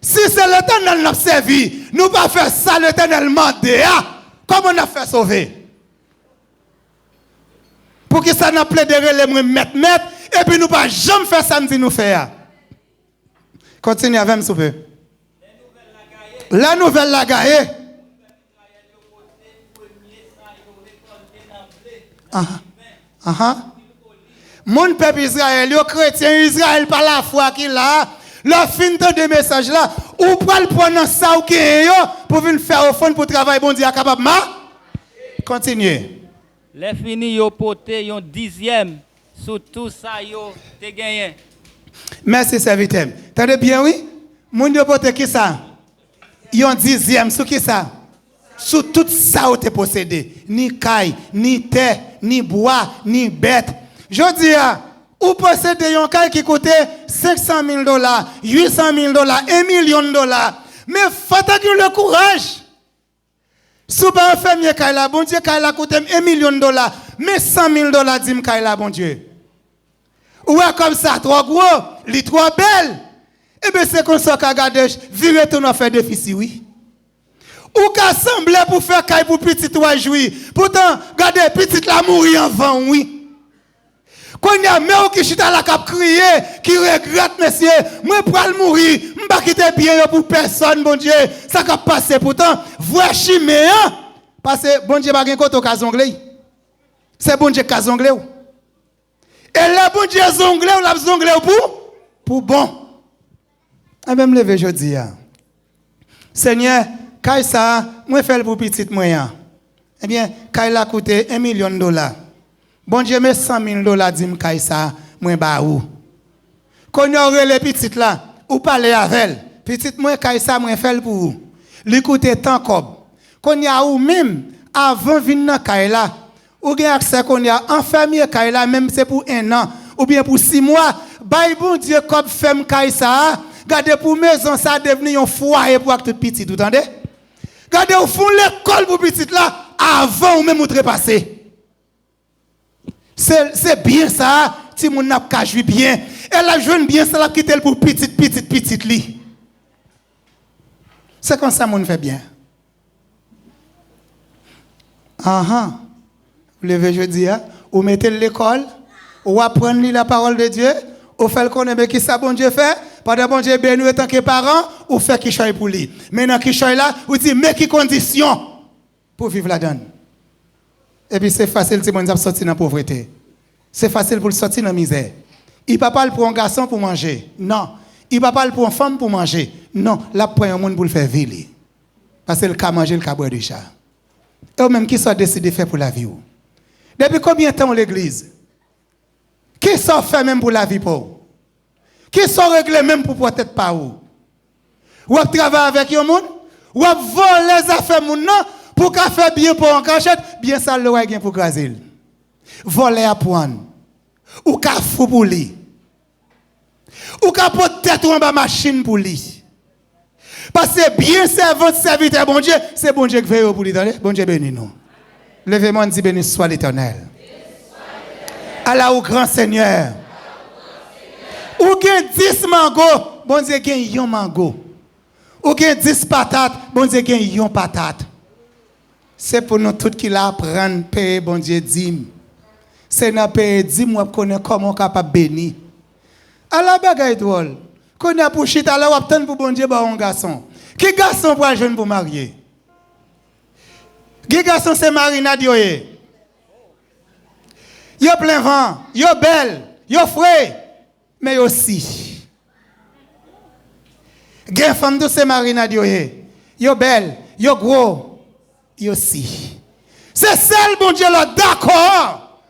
Si c'est l'éternel n'a servi, nous pas faire ça l'éternel mandé. Comment on a fait sauver? Pour que ça n'a plaidé les mettre et puis nous pas jamais faire ça nous faire. Continue avec s'il vous plaît. La nouvelle la gagne. Mon peuple Israël, les chrétiens Israël par la foi qu'il a, le fin de message là, ou pas le prendre ça ou pour venir faire au fond pour travailler bon Dieu capable ma continuer. Les fini yo poté yon 10e sur tout ça yo te gagné. Merci serviteur. T'entendez bien oui? Mon yo poté qui ça? Yon 10e sur qui ça? Sur tout ça où tu possédé, ni caille, ni terre, ni bois, ni bête. Je dis, ou possédez un caille qui coûtait $500,000, $800,000, $1 million. Mais faut-il le courage. Si vous ne faites pas caille là, bon Dieu, caille là coûte $1 million, mais $100,000 dit caille là, bon Dieu. Ou est comme ça, trop gros, li trop belle. Eh bien, c'est comme ça qu'a gardé, virer tout nos fait déficit, oui. Ou qu'a semblé pour faire caille pour petit ou jouir. Pourtant, regardez, petit la mourir en vent, oui. Quand il y a mère qui chita la cap crier, qui regrette, monsieur, moi pour le mourir, je ne vais pas quitter bien pour personne, bon Dieu. Ça va passer. Pourtant, voix chimé, hein? Parce que bon Dieu, pas de côté au zonglé. C'est bon Dieu qui a zonglé. Et là, bon Dieu zonglé, ou la zonglé pour bon. Et même lever, je dis, Seigneur, quand ça, moi fais pour petit moyen. Eh bien, quand il a coûté $1 million. Bon Dieu, mais $100,000 dit me ça, moi ba ou. Quand on aurait les petites là, ou parler avec elle. Petite moi ça moi fait pour vous. Li coûte tant comme. Quand y a ou même avant venir dans là, ou bien accès qu'on y a enfermé là même c'est pour 1 an ou bien pour 6 mois. Bay bon Dieu comme femme ça, gardez pour maison ça devenir un foyer pour tout petit, vous entendez? Gardez au fond l'école pour petit là avant ou même outrepasser. C'est bien ça, si mon n'a pas joué bien. Elle a joué bien, ça l'a quitté pour petite li. C'est comme ça mon fait bien. Vous levez jeudi, vous mettez l'école, vous apprenez la parole de Dieu, vous faites connaître qui ça bon Dieu fait, pendant bon Dieu béni en tant que parent, vous faites qui choisit pour lui. Maintenant qui choisit là, vous dites mais qui conditions pour vivre là-dedans. Et puis c'est facile si on sortir dans la pauvreté. C'est facile pour sortir dans la misère. Il ne peut pas pour un garçon pour manger. Non. Il ne peut pas pour une femme pour manger. Non. Là, pour un monde pour le faire vivre. Parce que le cas manger, le cas boire déjà. Et eux-mêmes qui sont décidés de faire pour la vie. Depuis combien de temps l'église? Qui sont fait même pour la vie pour? Qui sont réglés même pour peut-être pas où? Ou travailler avec un monde? Ou voler les affaires moun non? Pour qu'à faire bien pour un cachette, bien ça le bien pour graser. Voler à prendre. Ou qu'à fou pour lui. Ou qu'à peut-être en bas machine pour lui. Parce que bien servant serviteur bon Dieu, c'est bon Dieu qui veille pour lui. Bon Dieu béni nous. Levez-moi et dis béni soit l'Éternel. Allah au grand Seigneur. Ou gen 10 mango, bon Dieu gen yon mango. Ou gen 10 patates, bon Dieu gen yon patate. C'est pour nous tous qui l'apprennent, payer, bon Dieu, dîme. C'est dans payer dîme, on connaît comment on est capable de bénir. À la bagaille drôle, qu'on a pour chita, là, on attend pour bon Dieu, un garçon. Qui garçon pour un jeune pour marier? Qui garçon c'est Marina Dioye? Yo plein vent, yo belle, yo frais, mais aussi. Gen femme de c'est Marina Dioye. Yo belle, yo gros, yo si. C'est celle, bon Dieu, là, d'accord.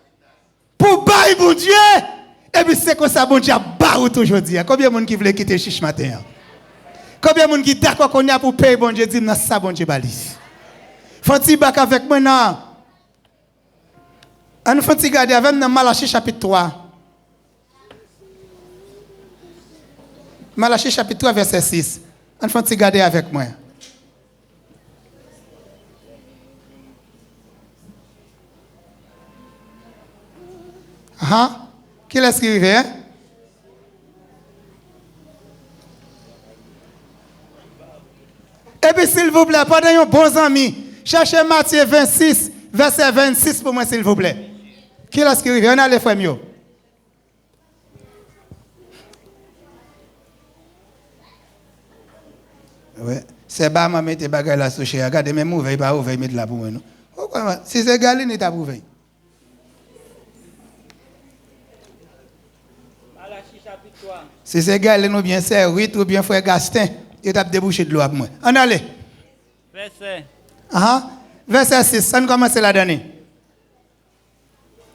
Pour bailler, bon Dieu. Et puis c'est comme ça, bon Dieu, barre aujourd'hui. Combien de monde qui veut quitter chiche matin? Combien de monde qui d'accord qu'on a pour payer, bon Dieu, dit, non, ça, bon Dieu, balise. Faut-il bac avec moi, non? On faut regarder avec nous dans Malachie chapitre 3. Malachie chapitre 3, verset 6. On faut regarder avec moi. Qui l'a écrit, hein? Et puis, s'il vous plaît, pendant un bon ami, cherchez Matthieu 26, verset 26 pour moi, s'il vous plaît. Qui l'a écrit? On a les frères mieux. Oui. C'est pas ma mettre des bagages là, souché. Regardez, même ouvert, pas ouvert, mettre là pour moi. Si c'est galé, il n'est pas ouvert. Si c'est galé, nous bien servi, ou bien frère Gastin, il t'a débouché de l'eau pour moi. On allez. Verset. Verset 6, on commence la dernière.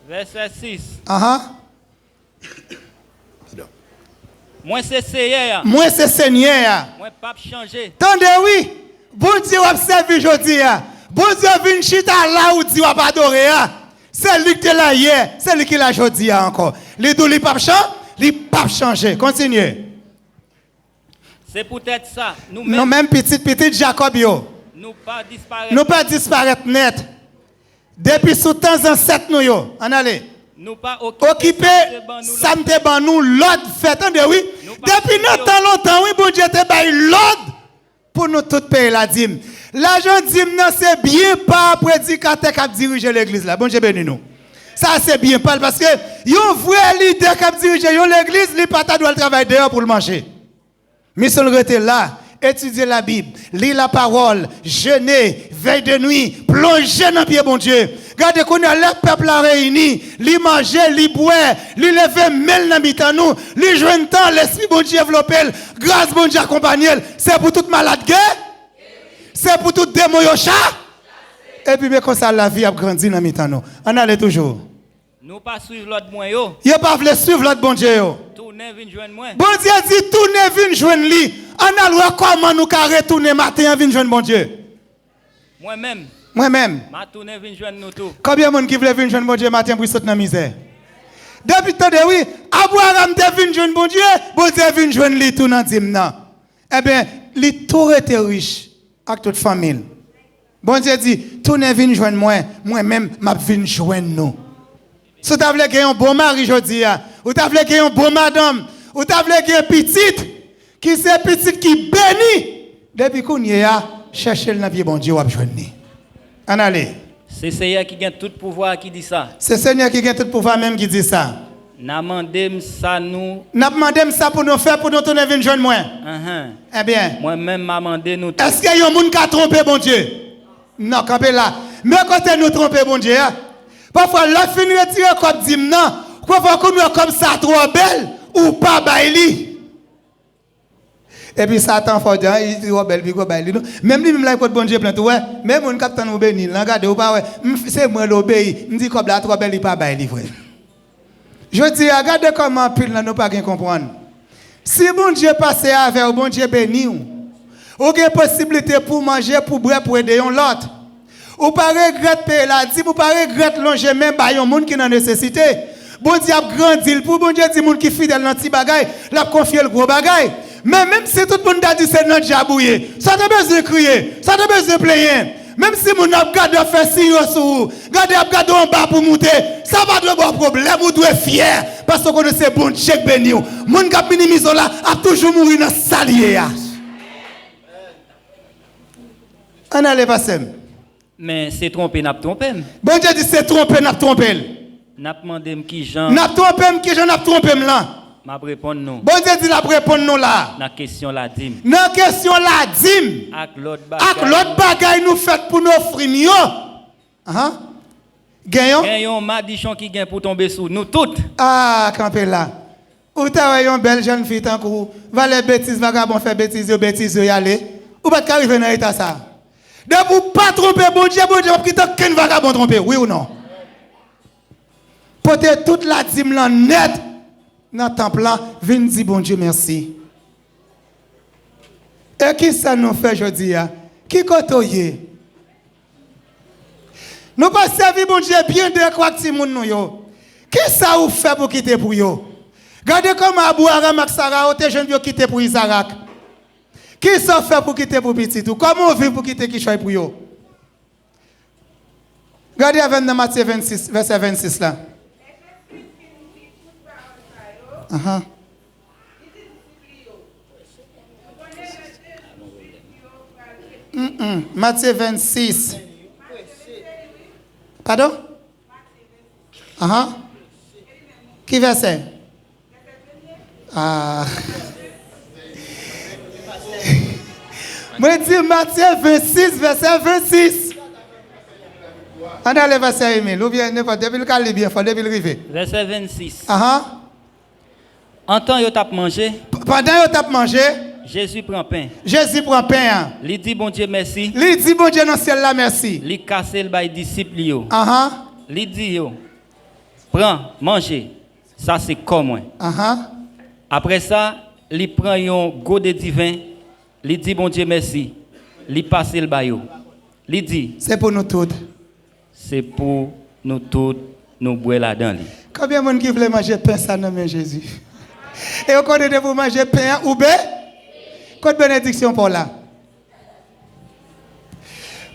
Verset 6. Moi c'est Seigneur. Moi c'est Seigneur. Moi pas changer. Tendez oui. Bon Dieu va servir aujourd'hui. Bon Dieu vient chita là où Dieu va pas adorer. C'est lui qui est là hier, c'est lui qui est là aujourd'hui encore. Les deux les pas changer, les pas changer. Continuez. C'est peut-être ça. Nous même petit Jacob yo. Nous pas disparaître net. Depuis sous temps ancêtre nous yo. On allez. Nous pas occuper ça me ban nous l'ordre fait. Attendez oui. Depuis longtemps oui bon Dieu te bail l'ordre pour nous tout payer la dîme. L'argent dîme non c'est bien pas prédicateur qui dirige l'église là. Bon Dieu béni nous. Ça c'est bien pas parce que yon vrai leader qui dirige l'église, il pas ta doit travailler dehors pour le manger. Mais si on rete là, étudier la Bible, lire la parole, jeûner, veille de nuit, plonger dans le pied bon Dieu. Regardez qu'on a le peuple réuni, li manger, li boire, li lever mel dans mitan nous, li joindre temps l'esprit bon Dieu développer, grâce bon Dieu accompagner, c'est pour toute malade guerre. C'est pour tout démon yo chat. Et puis mais comme ça la vie a grandi dans mitan nous. On allait toujours. Nous pas suivre l'autre moi yo. Yo pas veut suivre l'autre bon Dieu yo. Tourner vinn joindre moi. Bon Dieu dit tourner vinn joindre lui. On a le comment nous ca retourner matin vinn joindre bon Dieu. Moi-même. Ma tourner vinn joindre nous tout. Combien de monde qui veut venir joindre bon Dieu matin pour sortir dans la misère? Depuis tant de oui, Abraham te vinn joindre bon Dieu vinn joindre lui tout dans dimna. Eh bien, lui tout était riche avec toute famille. Bon Dieu dit tourner vinn joindre moi-même m'a vinn joindre nous. Si tu veux gagner un bon mari aujourd'hui, ou tu veux gagner un bon madame, ou tu veux gagner un petit, qui c'est petit qui bénit, depuis qu'on y a, cherchez le pied bon Dieu, ou joindre. En allez. C'est Seigneur qui gagne tout pouvoir qui dit ça. C'est Seigneur qui gagne tout pouvoir même qui dit ça. N'a demandé ça nous. N'a demandé ça pour nous faire pour nous tourner venir joindre moi. Eh bien. Moi-même m'a demandé nous. Est-ce qu'il y a un monde qui a trompé bon Dieu? Non, campez là. Mais quand nous tromper bon Dieu, parfois la fin retirer comme dit non, parfois qu'on nous comme ça trop belle ou pas baili. Et puis Satan faut dire il dit belle puis quoi baili. Même lui même là bon Dieu plein tout ouais, même on capitaine nous bénir, regardez ou pas ouais, c'est moi l'obéi, me dit comme là trop belle il pas baili frère. Je dis regardez comment pile là nous pas bien comprendre. Si bon Dieu passe avec bon Dieu béni ou avez possibilité pour manger, pour boire, pour aider l'autre. Ou pas regretter payer la dîme, ou pas regretter longer même par un monde qui n'a nécessité. Bon Dieu a grandi, pour bon Dieu dit monde qui fidèle dans petit bagay, l'a confié le gros bagay. Mais même si tout le monde a dit c'est notre jabouillé, ça n'a pas besoin de crier, ça n'a pas besoin de player. Même si mon a gardé faire sérieux sur vous, gardé en bas pour monter, ça va de bon problème, vous devez être fier parce que vous connaissez bon Dieu béni. Mon qui a minimisé là a toujours mouru dans salier. On allait passer. Mais c'est trompé, n'a trompé. Bon Dieu dit c'est trompé, n'a trompé. N'a demandé qui Jean. N'a trompé qui Jean n'a trompé là. M'a répondre non. Bon Dieu dit la répondre non là. La question la dîme. La question la dîme. Avec l'autre bagaille nous fait pour nous offrir mieux. Gagnons madichon qui gagne pour tomber sous nous toutes. Ah, campé là. Ou t'as une belle jeune fille tant que va les bêtises vagabond faire bêtises y aller. Ou pas qu'arriver dans l'état ça. De vous pas tromper, bon Dieu, va quitter qu'un vagabond tromper, oui ou non? Portez toute la dîme là net dans le temple là, venez dire bon Dieu merci. Et qui ça nous fait aujourd'hui? Qui côtoie? Nous pas servir bon Dieu bien de quoi que si moun nou yo. Qui ça vous fait pour quitter pour yo? Regardez comment Abou Aram ak Sarah te jeune yo quitter pour Isaac. Qui ça fait pour quitter pour petit tout? Comment on vit pour quitter qui choisit pour yo? Regardez avec dans Matthieu 26 verset 26 là. Matthieu 26. Pardon? Qui verset? Moi dis Matthieu 26 verset 26. On a le verset Emile, ou bien n'importe depuis le calme bien, faut depuis le river. Verset 26. En temps yo tap mangé. Pendant yo tap mangé, Jésus prend pain. Jésus prend pain. Il dit bon Dieu merci. Il dit bon Dieu dans le ciel là merci. Il casse le bail disciple yo. Il dit yo. Prends, mangez. Ça c'est comme moi. Après ça, il prend un godet divin. Il dit bon Dieu merci. Il passe le bail. Il dit c'est pour nous tous. C'est pour nous tous nous boire là-dedans. Combien de monde qui veut manger pain ça dans nom Jésus? Et au côté de vous manger pain ou bé? Quelle bénédiction pour là?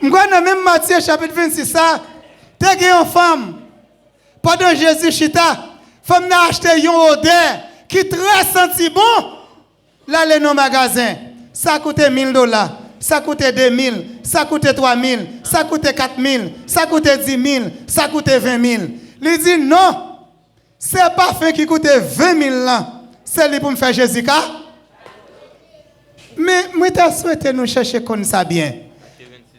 M'gwa dans même Matthieu chapitre 26 ça, t'es une femme pendant Jésus chita, femme n'a acheté une odeur qui très senti bon. Là les non magasin, ça coûtait $1000, ça coûtait 2000, ça coûtait 3000, ça coûtait 4000, ça coûtait 10 000, ça coûtait 20 000. Il dit non, c'est pas fait qui coûtait 20 000 là. C'est lui pour me faire Jésus. Mais moi, je souhaité nous chercher comme ça bien.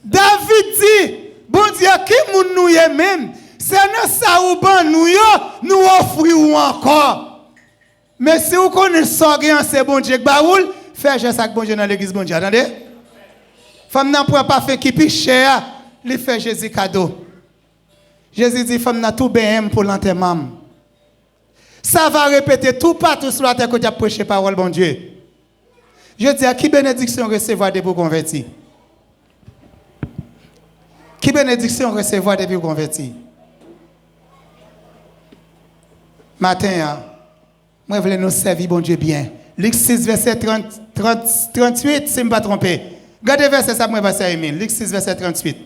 David dit, bon Dieu, qui nous est même, c'est dans ça ou ban nous offrir encore. Mais si vous connaissez ça, c'est bon Dieu, baoul, faire ça bon Dieu dans l'église, bon Dieu. Attendez? Femme n'a pas fait qui piche cher, lui fait Jésus cadeau. Jésus dit, femme n'a tout bien pour l'enterrement. Ça va répéter tout partout sur la terre que tu as prêché parole, bon Dieu. Je dis à qui bénédiction recevoir depuis converti? Qui bénédiction recevoir depuis converti? Matin, moi je voulais nous servir, bon Dieu, bien. Luc 6, verset 38, si je ne me pas tromper. Regardez verset ça, moi, verset Emile. Luc 6, verset 38.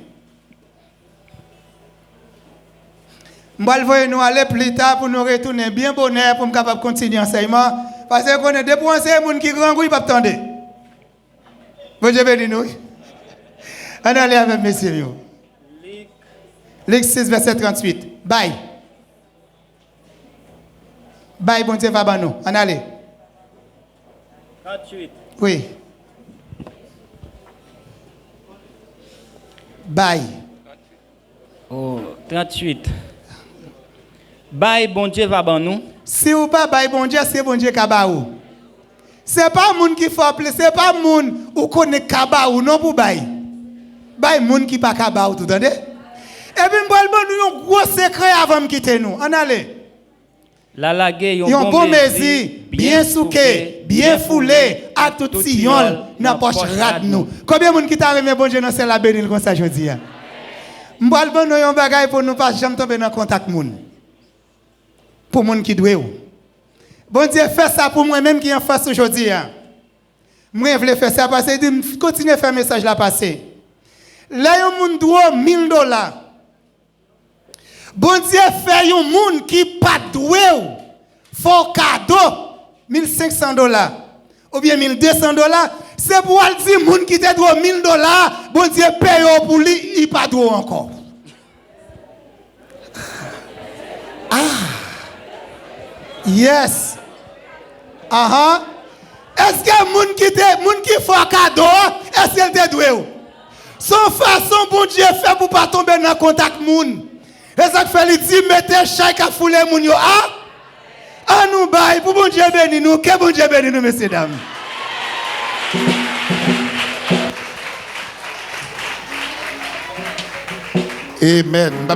Je vais nous aller plus tard pour nous retourner bien bonheur pour nous capable continuer l'enseignement. Parce que on est des points, c'est les gens qui grand goût, ils ne peuvent pas attendre. Bon Dieu béni nous. On allait avec messieurs. Luc 6, verset 38. Bye. Bye, bon Dieu, va ban nous. On allait. 38. Oui. Bye. Oh, 38. Bye, bon Dieu va ban nous. Si ou pas bye bon Dieu, c'est bon Dieu qui ba ou. C'est pas moun qui faut appeler, c'est pas moun ou connaît kaba ou non pour bye. Bye moun qui pas kaba ou tout entendez? Et puis m'bral bon nous un gros secret avant de quitter nous. On allez. La lague yon bon mezi, bien souké, bien foulé, à tout sillon, dans poche rad nous. Combien de monde qui t'a remis bon Dieu dans celle la bénil comme ça jodi a? M'bral bon nous yon bagay pour nous pas jamais tomber dans contact moun. Pour moun qui doit ou. Bon Dieu fait ça pour moi même qui en face aujourd'hui. Moi je voulais faire ça parce que dit continue à faire message là passer. Là yon moun doit $1000. Bon Dieu fait yon moun qui pas doué ou. Faut cadeau $1500 ou bien $1200. C'est pour elle dire moun qui te doit $1000, bon Dieu paye pour lui, il pas doué encore. Yes. Est-ce que moun qui fait cadeau, est-ce qu'elle te doué ou? Son façon bon Dieu fait pour pas tomber dans contact moun. Et ça fait lui dire mettez chaque à fouler moun yo. Ah nous bail pour bon Dieu béni nous, que bon Dieu béni nous messieurs dames. Amen.